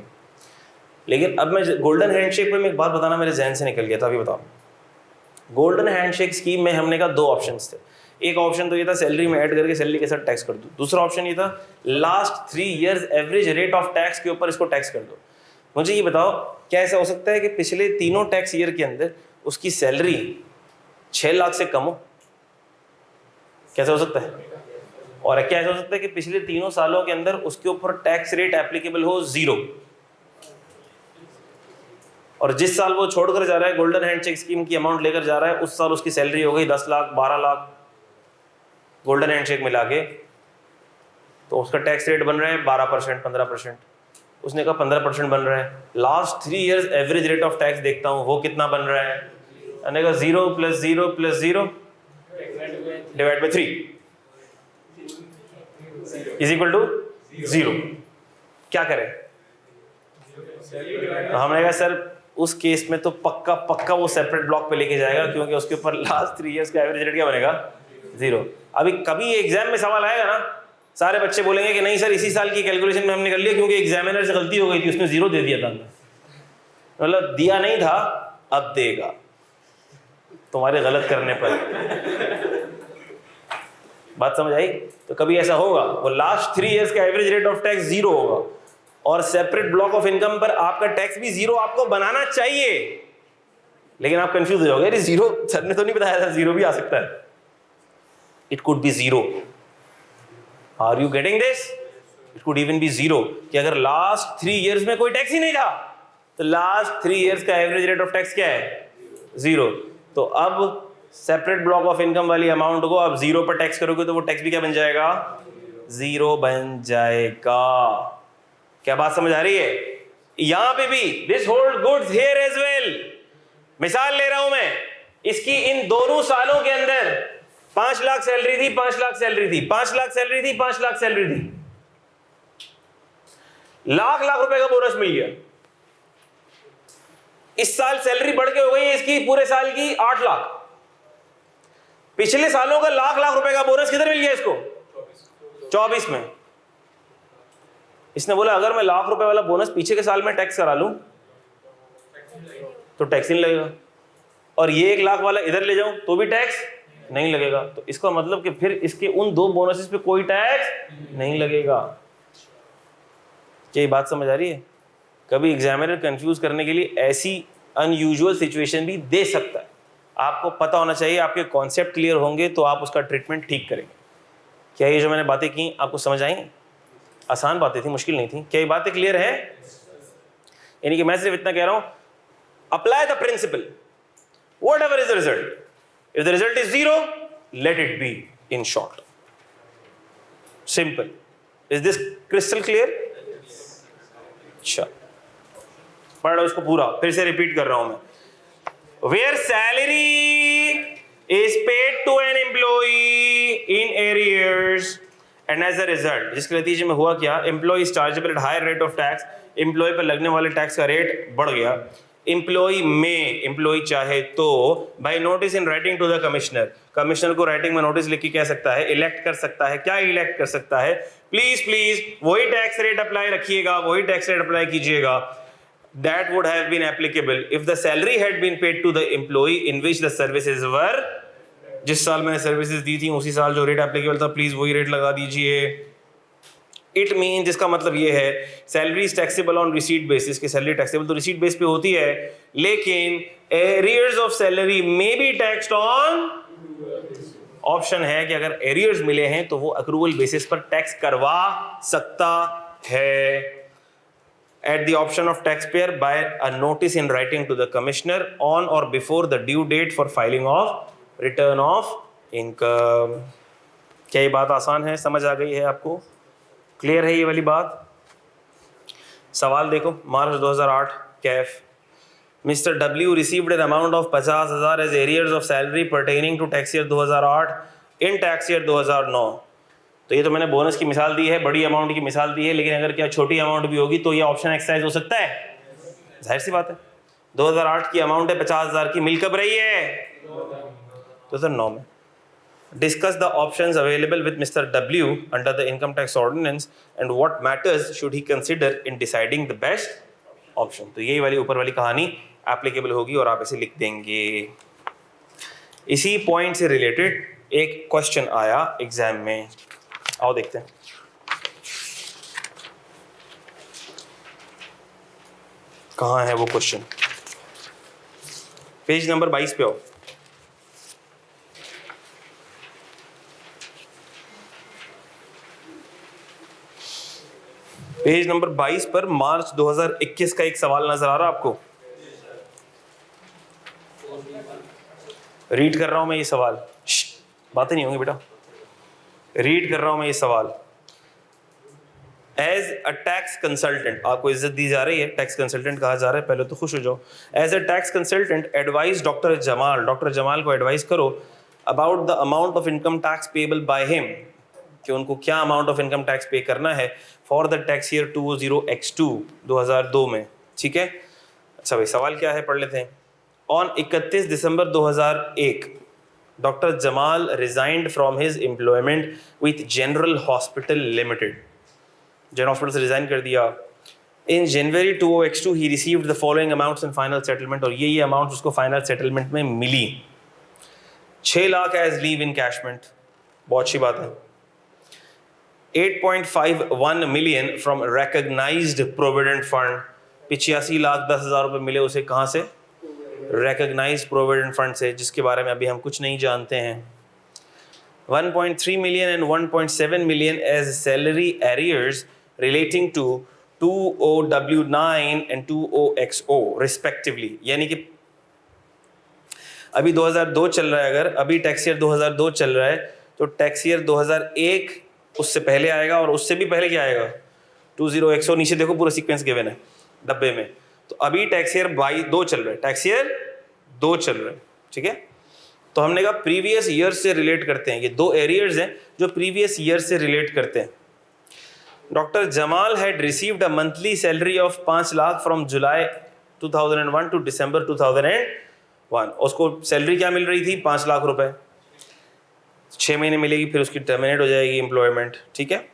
लेकिन अब मैं गोल्डन हैंडशेक पे मैं एक बात बताना मेरे जहन से निकल गया था, अभी बताओ। गोल्डन हैंडशेक स्कीम में हमने कहा 2 ऑप्शंस थे। एक ऑप्शन तो ये था सैलरी में ऐड करके सैलरी के साथ टैक्स कर दो, दूसरा ऑप्शन ये था last 3 years average rate of tax के ऊपर इसको टैक्स कर दो। मुझे ये बताओ क्या ऐसा हो सकता है कि पिछले तीनों टैक्स ईयर के अंदर उसकी सैलरी 6 लाख से कम हो? कैसे हो सकता है? और क्या ऐसा हो सकता है कि पिछले तीनों सालों के अंदर उसके ऊपर टैक्स रेट एप्लीकेबल हो 0? और जिस साल वो छोड़कर जा रहा है, गोल्डन हैंडशेक स्कीम की अमाउंट लेकर जा रहा है, उस साल उसकी सैलरी हो गई 10 लाख 12 लाख गोल्डन हैंडशेक मिला के, तो उसका टैक्स रेट बन रहा है 12% 15%। उसने कहा 15% बन रहा है। Last 3 years average rate of tax देखता हूँ, वो कितना बन रहा है? मैंने कहा 0 + 0 + 0 divide by 3 is equal to 0। क्या करें? हमने कहा सर उस केस में तो पक्का वो सेपरेट ब्लॉक पे लेके जाएगा, क्योंकि उसके ऊपर लास्ट 3 इयर्स का एवरेज रेट क्या बनेगा? 0। अभी कभी एग्जाम में सवाल आएगा ना, सारे बच्चे बोलेंगे कि नहीं सर इसी साल की कैलकुलेशन में हमने कर लिया क्योंकि एग्जामिनर से गलती हो गई थी, उसने 0 दे दिया था। मतलब दिया नहीं था, अब देगा तुम्हारे गलत करने पर। बात समझ आई? तो कभी ऐसा होगा, वो लास्ट 3 इयर्स का एवरेज रेट ऑफ टैक्स 0 होगा और सेपरेट ब्लॉक ऑफ इनकम पर आपका टैक्स भी 0 आपको बनाना चाहिए, लेकिन आप कंफ्यूज हो जाओगे, अरे 0 सर ने तो नहीं बताया था 0 भी आ सकता है। It could be 0। Are you getting this? It could even be 0 कि अगर लास्ट 3 इयर्स में कोई टैक्स ही नहीं था तो लास्ट 3 इयर्स का एवरेज रेट ऑफ टैक्स क्या है? 0। तो अब सेपरेट ब्लॉक ऑफ इनकम वाली अमाउंट को आप 0 पर टैक्स करोगे तो वो टैक्स भी क्या बन जाएगा? 0 बन जाएगा। क्या बात समझ आ रही है? यहां पे भी this hold goods here as well. मिसाल ले रहा हूं मैं, इसकी इन दोनों सालों के अंदर 5 लाख सैलरी थी, 5 लाख सैलरी थी, 5 लाख सैलरी थी, 5 लाख सैलरी थी, लाख रुपए का बोनस मिल गया। इस साल सैलरी बढ़ के हो गई है इसकी पूरे साल की 8 लाख। पिछले सालों का लाख रुपए का बोनस किधर मिल गया इसको? 24 में। इसने बोला अगर मैं लाख रुपए वाला बोनस पीछे के साल में टैक्स करा लूं तो टैक्स नहीं लगेगा, और ये 1 लाख वाला इधर ले जाऊं तो भी टैक्स नहीं लगेगा। तो इसका मतलब कि फिर इसके उन 2 बोनसेस पे कोई टैक्स नहीं लगेगा। क्या ये बात समझ आ रही है? कभी एग्जामिनर कंफ्यूज करने के लिए ऐसी अनयूजुअल सिचुएशन भी दे सकता है। आपको पता होना चाहिए, आपके कॉन्सेप्ट क्लियर होंगे तो आप उसका ट्रीटमेंट ठीक करेंगे। क्या ये जो मैंने बातें की आपको समझ आई? आसान बातें थी, मुश्किल नहीं थी। क्या ये बातें क्लियर है? यानी कि मैं सिर्फ इतना कह रहा हूं, apply the principle, whatever is the result, if the result is 0 let it be, in short, simple. Is this crystal clear? अच्छा, पढ़ लो इसको पूरा, फिर से रिपीट कर रहा हूं मैं। Where salary is paid to an employee in arrears and as a result, जिसके नतीजे में हुआ क्या? Employee is chargeable at higher rate of tax, employee पर लगने वाले टैक्स का रेट बढ़ गया। एम्प्लॉय चाहे तो by notice in writing to the commissioner को राइटिंग में नोटिस लिख के कह सकता है, इलेक्ट कर सकता है। क्या इलेक्ट कर सकता है? प्लीज वही टैक्स रेट अप्लाई रखिएगा, वही टैक्स रेट अप्लाई कीजिएगा। That would have been applicable if the salary had been paid to the employee in which the services were, जिस साल मैंने सर्विसेज दी थी उसी साल जो रेट एप्लीकेबल था, प्लीज वही रेट लगा दीजिए। इट मीन, जिसका मतलब ये है salary is taxable on receipt basis, की सैलरी टैक्सेबल तो रिसीट बेस पे होती है, लेकिन arrears of salary may be taxed on, option है कि अगर एरियर्स मिले हैं तो वो अक्रूवल बेसिस पर टैक्स करवा सकता है। At the option of taxpayer by a notice in writing to the commissioner on or before the due date for filing of return of income। क्या ये बात आसान है? समझ आ गई है आपको? क्लियर है ये वाली बात? सवाल देखो, मार्च 2008 कैफ, mister W received an amount of 50,000 as arrears of salary pertaining to tax year 2008 in tax year 2009। तो ये तो मैंने बोनस की मिसाल दी है, बड़ी अमाउंट की मिसाल दी है, लेकिन अगर क्या छोटी अमाउंट भी होगी तो ये ऑप्शन एक्सरसाइज हो सकता है? जाहिर सी बात है। 2008 की अमाउंट है 50,000 की, मिल कब रही है? 2009 में। Discuss the options available with mister W under the income tax ordinance and what matters should he consider in deciding the best option. तो यही वाली ऊपर वाली कहानी एप्लीकेबल होगी और आप इसे लिख देंगे। इसी पॉइंट से रिलेटेड एक क्वेश्चन आया एग्जाम में, आओ देखते हैं। कहाँ है वो क्वेश्चन? पेज नंबर 22 पे आओ। पेज नंबर 22 पर मार्च 2021 का एक सवाल नजर आ रहा है आपको? रीड कर रहा हूं मैं ये सवाल, बातें नहीं होंगी बेटा, रीड कर रहा हूं मैं ये सवाल। एज अ टैक्स कंसल्टेंट, आपको इज्जत दी जा रही है, टैक्स कंसल्टेंट कहा जा रहा है, पहले तो खुश हो जाओ। As a tax consultant advise doctor Jamal, doctor Jamal को एडवाइस करो about the amount of income tax payable by him, कि उनको क्या अमाउंट ऑफ इनकम टैक्स पे करना है for the tax year 20X2 2002 में। ठीक है, अच्छा भाई सवाल क्या है पढ़ लेते हैं। On 31 December 2001 doctor Jamal resigned from his employment with general hospital limited, general hospital से रिजाइन कर दिया। In January 20X2 he received the following amounts in final settlement, और ये अमाउंट उसको फाइनल सेटलमेंट में मिली। 6 lakh as leave encashment, बहुत अच्छी बात है। 8.51 million from recognised provident fund, 85,10,000 रुपये मिले उसे, कहाँ से? रिकॉग्नाइज्ड प्रोविडेंट फंड से, जिसके बारे में अभी हम कुछ नहीं जानते हैं। 1.3 million and 1.7 million as salary arrears relating to 20W9 and 20XO respectively, यानी कि अभी 2002 चल रहा है, अगर अभी टैक्स ईयर 2002 चल रहा है तो टैक्स ईयर 2001 उससे पहले आएगा, और उससे भी पहले क्या आएगा? 20XO, नीचे देखो पूरा सीक्वेंस गिवन है डब्बे में। तो अभी टैक्स ईयर 2 चल रहा है, टैक्स ईयर 2 चल रहा है, ठीक है। तो हमने कहा प्रीवियस ईयर से रिलेट करते हैं, ये 2 एरियर्स हैं जो प्रीवियस ईयर से रिलेट करते हैं। Doctor Jamal had received a monthly salary of 5 lakh from July 2001 to December 2001। उसको सैलरी क्या मिल रही थी? 5 लाख रुपए, 6 महीने मिलेगी, फिर उसकी टर्मिनेट हो जाएगी एम्प्लॉयमेंट, ठीक है।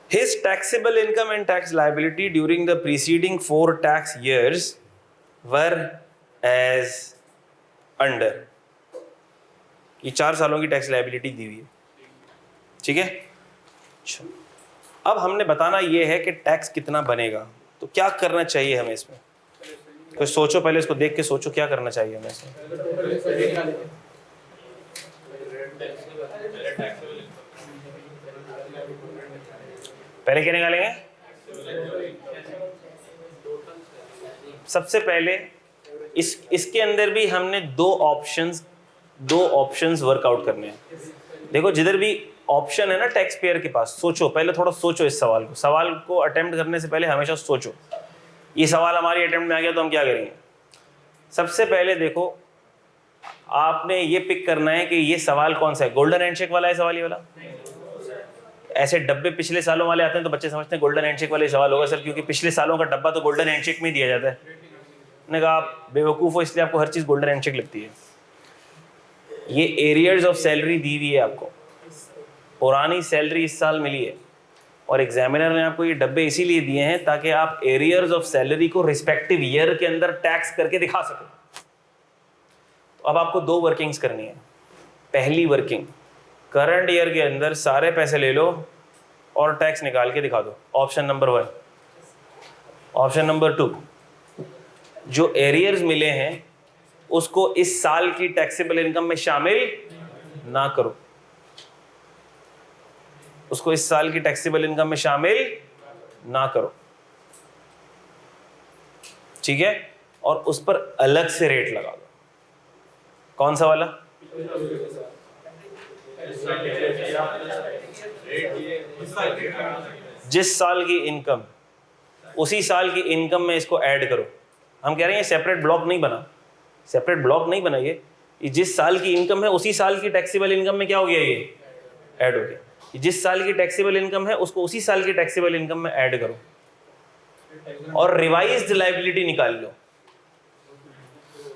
His taxable income and tax liability during the preceding 4 tax years were as under, ये 4 सालों की टैक्स लाइबिलिटी दी हुई है, ठीक है। अब हमने बताना ये है कि टैक्स कितना बनेगा, तो क्या करना चाहिए हमें इसमें? कुछ सोचो, पहले इसको देख के सोचो क्या करना चाहिए हमें इसमें। पहले क्या निकालेंगे? सबसे पहले इसके अंदर भी हमने दो ऑप्शंस वर्कआउट करने हैं। देखो जिधर भी ऑप्शन है ना टैक्स पेयर के पास, सोचो, पहले थोड़ा सोचो इस सवाल को अटेम्प्ट करने से पहले हमेशा सोचो। ये सवाल हमारी अटेम्प्ट में आ गया तो हम क्या करेंगे? सबसे पहले देखो आपने ये पिक करना है कि ये सवाल कौन सा है, गोल्डन हैंडशेक वाला है सवाल ये वाला। ऐसे डब्बे पिछले सालों वाले आते हैं तो बच्चे समझते हैं गोल्डन हैंडशेक वाले सवाल होगा सर, क्योंकि पिछले सालों का डब्बा तो गोल्डन हैंडशेक में ही दिया जाता है। मैंने कहा आप बेवकूफ़ हो, इसलिए आपको हर चीज़ गोल्डन हैंडशेक लगती है। ये एरियर्स ऑफ सैलरी दी हुई है आपको, पुरानी सैलरी इस साल मिली है, और एग्जामिनर ने आपको ये डब्बे इसीलिए दिए हैं ताकि आप एरियर्स ऑफ सैलरी को रिस्पेक्टिव ईयर के अंदर टैक्स करके दिखा सको। तो अब आपको 2 वर्किंग्स करनी है। पहली वर्किंग, करंट ईयर के अंदर सारे पैसे ले लो और टैक्स निकाल के दिखा दो, ऑप्शन नंबर 1। ऑप्शन नंबर 2, जो एरियर्स मिले हैं उसको इस साल की टैक्सेबल इनकम में शामिल ना करो, उसको इस साल की टैक्सेबल इनकम में शामिल ना करो, ठीक है, और उस पर अलग से रेट लगा दो। कौन सा वाला? जिस साल की इनकम, उसी साल की इनकम में इसको ऐड करो। हम कह रहे हैं सेपरेट ब्लॉक नहीं बना, सेपरेट ब्लॉक नहीं बना, ये जिस साल की इनकम है उसी साल की टैक्सेबल इनकम में क्या हो गया, ये ऐड हो गया। जिस साल की टैक्सेबल इनकम है उसको उसी साल की टैक्सेबल इनकम में ऐड करो और रिवाइज्ड लायबिलिटी निकाल लो।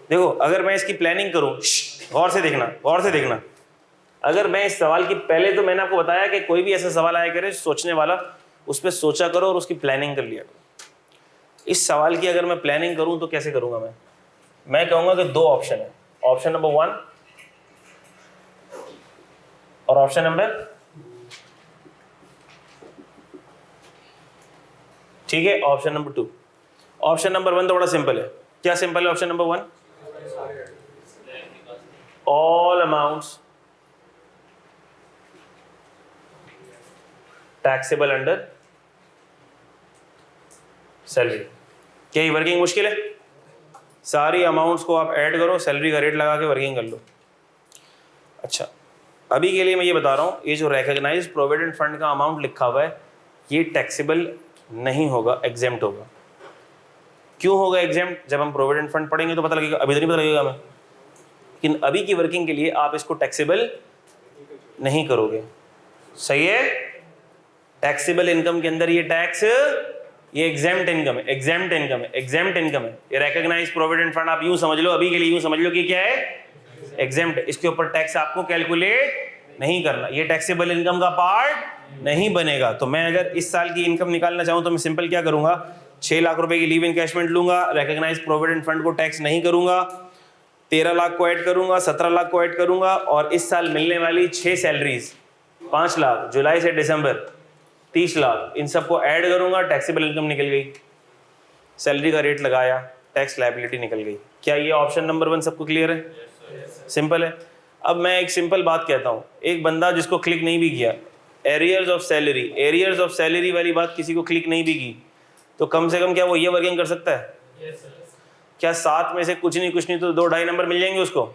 देखो अगर मैं इसकी प्लानिंग करूं, गौर से देखना, गौर से देखना, अगर मैं इस सवाल की, पहले तो मैंने आपको बताया कि कोई भी ऐसा सवाल आया करे सोचने वाला, उस पर सोचा करो और उसकी प्लानिंग कर लिया करो। इस सवाल की अगर मैं प्लानिंग करूं तो कैसे करूंगा मैं कहूंगा कि 2 ऑप्शन है, ऑप्शन नंबर 1 और ऑप्शन नंबर, ठीक है, ऑप्शन नंबर 2। ऑप्शन नंबर 1 तो बड़ा सिंपल है। क्या सिंपल है option number 1? All amounts taxable under salary. क्या ये वर्किंग मुश्किल है? सारी अमाउंट्स को आप ऐड करो, सैलरी का रेट लगा के वर्किंग कर लो। अच्छा, अभी के लिए मैं ये बता रहा हूँ, ये जो रिकॉग्नाइज्ड प्रोविडेंट फंड का अमाउंट लिखा हुआ है ये टैक्सेबल नहीं होगा, एग्जेम्प्ट होगा। क्यों होगा एग्जेम्प्ट? जब हम प्रोविडेंट फंड पढ़ेंगे तो पता लगेगा, अभी तो नहीं पता लगेगा हमें। लेकिन अभी की वर्किंग के लिए आप इसको टैक्सेबल नहीं करोगे, सही है। टैक्सेबल इनकम के अंदर ये टैक्स, ये एग्जेम्प्ट इनकम है, एग्जेम्प्ट इनकम है, एग्जेम्प्ट इनकम है। ये रिकॉग्नाइज्ड प्रोविडेंट फंड आप यूं समझ लो, अभी के लिए यूं समझ लो कि क्या है, एग्जेम्प्ट है। इसके ऊपर टैक्स आपको कैलकुलेट नहीं करना, ये टैक्सेबल इनकम का पार्ट नहीं बनेगा। तो मैं अगर इस साल की इनकम निकालना चाहूं तो मैं सिंपल क्या करूंगा, 6 लाख रुपए की लीव इनकैशमेंट लूंगा, रिकॉग्नाइज्ड प्रोविडेंट फंड को टैक्स नहीं करूंगा, 13 लाख को ऐड करूंगा, 17 लाख को ऐड करूंगा, और इस साल मिलने वाली 6 सैलरीज 5 लाख जुलाई से दिसंबर 30 लाख, इन सबको ऐड करूंगा, टैक्सेबल इनकम निकल गई, सैलरी का रेट लगाया, टैक्स लायबिलिटी निकल गई। क्या ये ऑप्शन नंबर 1 सबको क्लियर है? सिंपल है। अब मैं एक सिंपल बात कहता हूँ, एक बंदा जिसको क्लिक नहीं भी किया, arrears of salary, arrears of salary वाली बात किसी को क्लिक नहीं भी की, तो कम से कम क्या वो ये वर्किंग कर सकता है? क्या 7 में से कुछ नहीं तो 2-2.5 नंबर मिल जाएंगे उसको?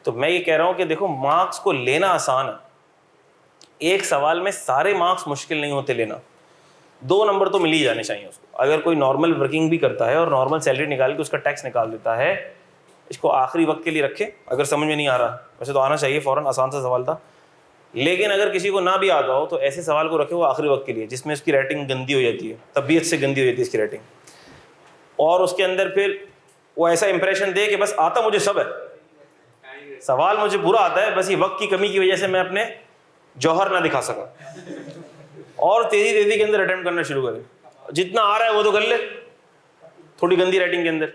तो मैं ये कह रहा हूं कि देखो, मार्क्स को लेना आसान है, एक सवाल में सारे मार्क्स मुश्किल नहीं होते लेना, 2 नंबर तो मिल ही जाने चाहिए उसको। अगर कोई नॉर्मल वर्किंग भी करता है और नॉर्मल सैलरी निकाल के उसका टैक्स निकाल देता है, इसको आखिरी वक्त के लिए रखे, अगर समझ में नहीं आ रहा, वैसे तो आना चाहिए फौरन, आसान सा सवाल था, लेकिन अगर किसी को ना भी आता हो तो ऐसे सवाल को रखे वो आखिरी वक्त के लिए, जिसमें उसकी राइटिंग गंदी हो जाती है, तबीयत से गंदी हो जाती है इसकी राइटिंग, और उसके अंदर फिर वो ऐसा इंप्रेशन दे कि बस आता मुझे सब है, सवाल मुझे पूरा आता है, बस ये वक्त की कमी की वजह से मैं अपने जौहर ना दिखा सका, और तेजी के अंदर अटेम्प्ट करना शुरू करे, जितना आ रहा है वो तो कर ले थोड़ी गंदी राइटिंग के अंदर,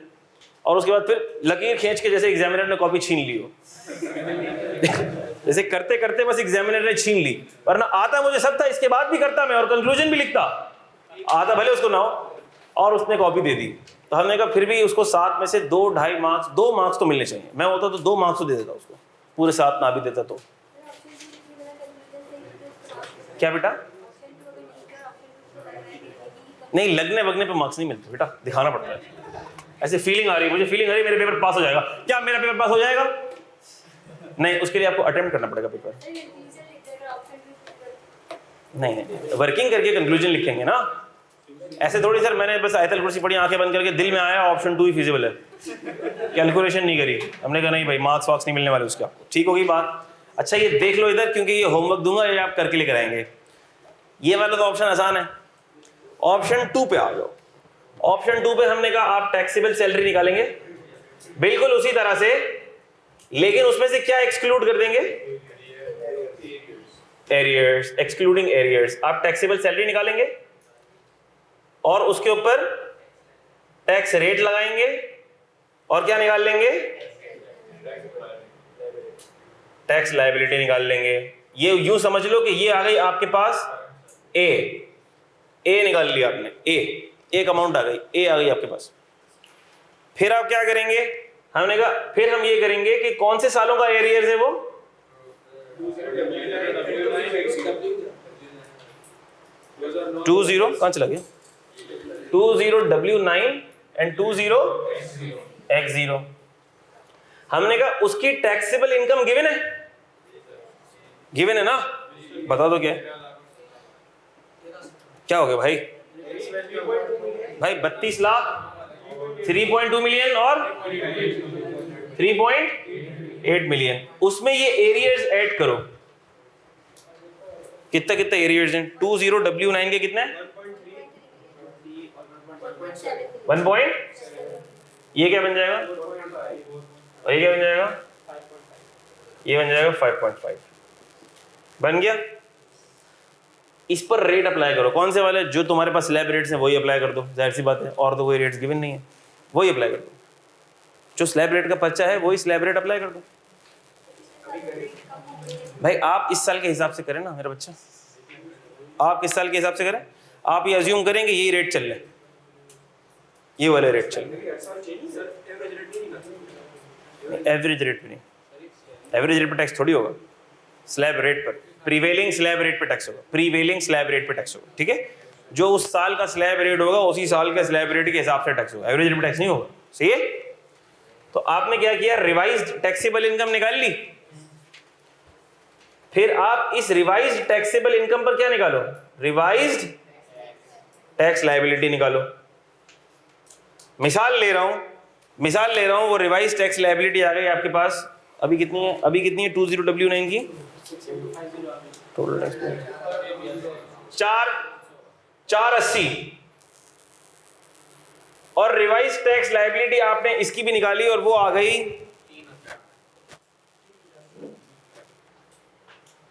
और उसके बाद फिर लकीर खींच के जैसे एग्जामिनर ने कॉपी छीन ली हो जैसे करते करते बस एग्जामिनर ने छीन ली, वरना आता मुझे सब था, इसके बाद भी करता मैं और कंक्लूजन भी लिखता, आता भले उसको ना हो, और उसने कॉपी दे दी। तो हमने कहा फिर भी उसको 7 में से 2-2.5 मार्क्स, 2 मार्क्स तो मिलने चाहिए। मैं होता तो 2 मार्क्स तो दे देता उसको, पूरे 7 ना भी देता तो। क्या बेटा? नहीं, लगने वगने पे मार्क्स नहीं मिलते बेटा, दिखाना पड़ता है। ऐसे फीलिंग आ रही है, मुझे फीलिंग आ रही है मेरे पेपर पास हो जाएगा, क्या मेरा पेपर पास हो जाएगा? नहीं, उसके लिए आपको अटेम्प्ट करना पड़ेगा पेपर। नहीं, वर्किंग करके कंक्लूजन लिखेंगे ना, ऐसे थोड़ी सर मैंने बस आयतल कुर्सी पढ़ी, आंखें बंद करके दिल में आया ऑप्शन 2 ही फिजिबल है, कैलकुलेशन नहीं करी, हमने कहा नहीं भाई मार्क्स वार्क्स नहीं मिलने वाले उसके आपको। ठीक होगी बात? अच्छा ये देख लो इधर, क्योंकि ये होमवर्क दूंगा, ये आप करके लेकर आएंगे। ये वाला तो ऑप्शन आसान है, ऑप्शन 2 पे आ जाओ। ऑप्शन 2 पे हमने कहा आप टैक्सेबल सैलरी निकालेंगे बिल्कुल उसी तरह से, लेकिन उसमें से क्या एक्सक्लूड कर देंगे? Arrears, excluding arrears. आप टैक्सेबल सैलरी निकालेंगे और उसके ऊपर टैक्स रेट लगाएंगे, और क्या निकाल लेंगे? टैक्स लायबिलिटी निकाल लेंगे। ये यूं समझ लो कि ये आ गई आपके पास ए निकाल लिया आपने, एक अमाउंट आ गई, ए आ गई आपके पास। फिर आप क्या करेंगे? हमने कहा फिर हम ये करेंगे कि कौन से सालों का एरियर्स है वो? 20 कहां चला गया? 20W9 and 20X0। हमने कहा उसकी टैक्सेबल इनकम गिवन है, गिवन है ना? बता दो क्या हो गया भाई? 32 लाख, 3.2 मिलियन और 3.8 मिलियन। उसमें ये एरियर्स ऐड करो, कितने एरियर्स हैं? 20W9 के कितने? 1. ये क्या बन जाएगा? और ये क्या बन जाएगा? ये बन जाएगा 5.5। बन गया। इस पर रेट अप्लाई करो, कौन से वाले? जो तुम्हारे पास स्लैब रेट्स हैं वही अप्लाई कर दो, जाहिर सी बात है, और तो कोई रेट्स गिवन नहीं है, वही अप्लाई कर दो। जो स्लैब रेट का पर्चा है वही स्लैब रेट अप्लाई कर दो। भाई आप इस साल के हिसाब से करें ना मेरा बच्चा, आप इस साल के हिसाब से करें। आप ये अज्यूम करेंगे यही रेट चल रहे, ये वाले रेट चल रहे। एवरेज रेट पे नहीं, एवरेज रेट पे टैक्स थोड़ी होगा, स्लैब रेट पर, प्रीवेलिंग स्लैब रेट पे टैक्स होगा, प्रीवेलिंग स्लैब रेट पे टैक्स होगा। ठीक है, जो उस साल का स्लैब रेट होगा उसी साल के स्लैब रेट के हिसाब से टैक्स होगा, एवरेज रेट टैक्स नहीं होगा। सही है? तो आपने क्या किया, रिवाइज्ड टैक्सेबल इनकम निकाल ली। फिर आप इस रिवाइज्ड टैक्सेबल इनकम पर क्या निकालो, रिवाइज्ड टैक्स लायबिलिटी निकालो। मिसाल ले रहा हूं, वो रिवाइज टैक्स लायबिलिटी आ गई आपके पास। अभी कितनी है 20W9 की टोटल टैक्स 480, और रिवाइज टैक्स लायबिलिटी आपने इसकी भी निकाली और वो आ गई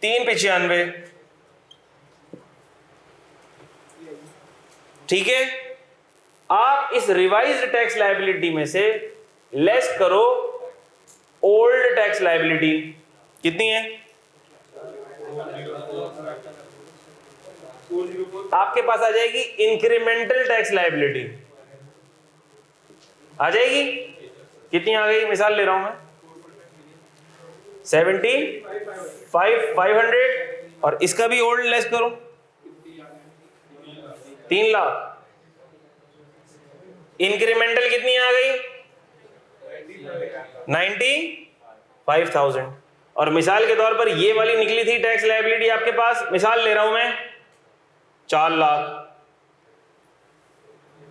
395। ठीक है, आप इस रिवाइज्ड टैक्स लायबिलिटी में से लेस करो ओल्ड टैक्स लायबिलिटी। कितनी है? आपके पास आ जाएगी इंक्रीमेंटल टैक्स लायबिलिटी, आ जाएगी। कितनी आ गई, मिसाल ले रहा हूं मैं, 75,500, और इसका भी ओल्ड लेस करो 3 लाख। इंक्रीमेंटल कितनी आ गई, 95,000। और मिसाल के तौर पर ये वाली निकली थी टैक्स लायबिलिटी आपके पास, मिसाल ले रहा हूं मैं 4 लाख।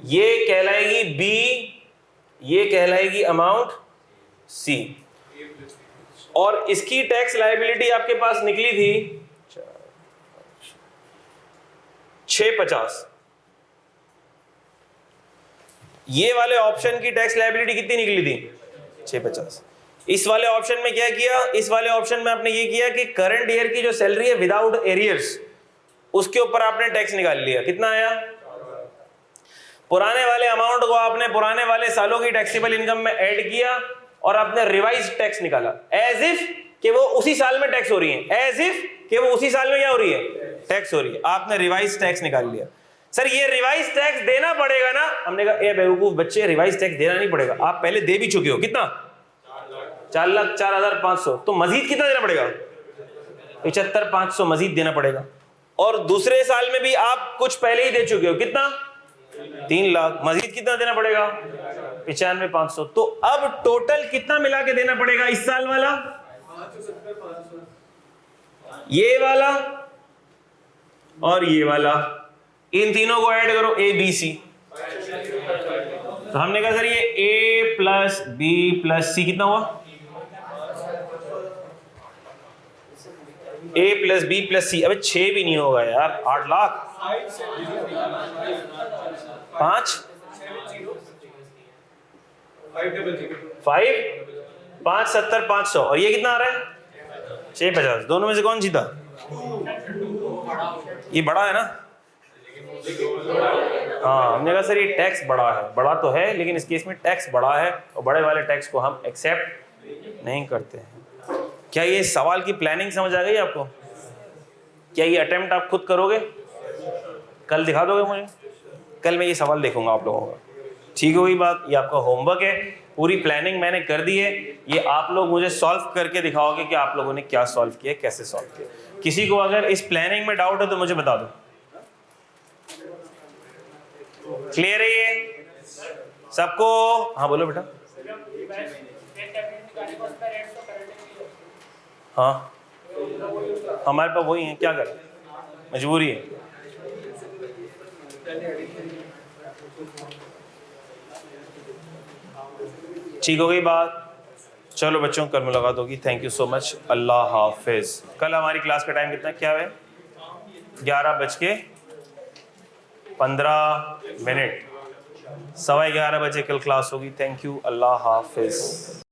ये कहलाएगी बी, ये कहलाएगी अमाउंट सी। और इसकी टैक्स लायबिलिटी आपके पास निकली थी 650। ये वाले ऑप्शन की टैक्स लायबिलिटी कितनी निकली थी, 650। इस वाले ऑप्शन में क्या किया, इस वाले ऑप्शन में आपने ये किया कि करंट ईयर की जो सैलरी है विदाउट एरियर्स, उसके ऊपर आपने टैक्स निकाल लिया। कितना आया, पुराने वाले अमाउंट को आपने पुराने वाले सालों की टैक्सेबल इनकम में ऐड किया और आपने रिवाइज टैक्स निकाला, एज इफ कि वो उसी साल में टैक्स हो रही है, एज इफ कि वो उसी साल में क्या हो रही है, टैक्स हो रही है। आपने रिवाइज टैक्स निकाल लिया। सर ये रिवाइज टैक्स देना पड़ेगा ना? हमने कहा ए बेवकूफ बच्चे, रिवाइज टैक्स देना नहीं पड़ेगा, आप पहले दे भी चुके हो। कितना, 4,04,500। तो मजीद कितना देना पड़ेगा, 75,500 मजीद देना पड़ेगा। और दूसरे साल में भी आप कुछ पहले ही दे चुके हो, कितना, 3 लाख। मजीद कितना देना पड़ेगा, 95,500। तो अब टोटल कितना मिला के देना पड़ेगा, इस साल वाला, ये वाला और ये वाला, इन तीनों को ऐड करो, ए बी सी। तो हमने कहा सर ये ए प्लस बी प्लस सी कितना हुआ, ए प्लस बी प्लस सी। अबे 6 भी नहीं होगा यार, 8 लाख 5 5,70,500। और ये कितना आ रहा है, 650। दोनों में से कौन जीता, ये बड़ा है ना? हाँ, हमने कहा सर ये टैक्स बड़ा है, बड़ा तो है लेकिन इस केस में टैक्स बड़ा है और बड़े वाले टैक्स को हम एक्सेप्ट नहीं करते हैं। क्या ये सवाल की प्लानिंग समझ आ गई आपको? क्या ये अटेम्प्ट आप खुद करोगे, कल दिखा दोगे मुझे? कल मैं ये सवाल देखूंगा आप लोगों का। ठीक होगी बात? ये आपका होमवर्क है, पूरी प्लानिंग मैंने कर दी है। ये आप लोग मुझे सॉल्व करके दिखाओगे कि आप लोगों ने क्या सॉल्व किया, कैसे सॉल्व किया। किसी को अगर इस प्लानिंग में डाउट है तो मुझे बता दो। क्लियर है ये सबको? हाँ बोलो बेटा। हाँ हमारे पास वही है, क्या करें, मजबूरी है। ठीक हो गई बात? चलो बच्चों, कल मुलाकात होगी। थैंक यू सो मच, अल्लाह हाफिज। कल हमारी क्लास का टाइम कितना क्या है, 11:15, 11:15 बजे कल क्लास होगी। Thank you, Allah Hafiz.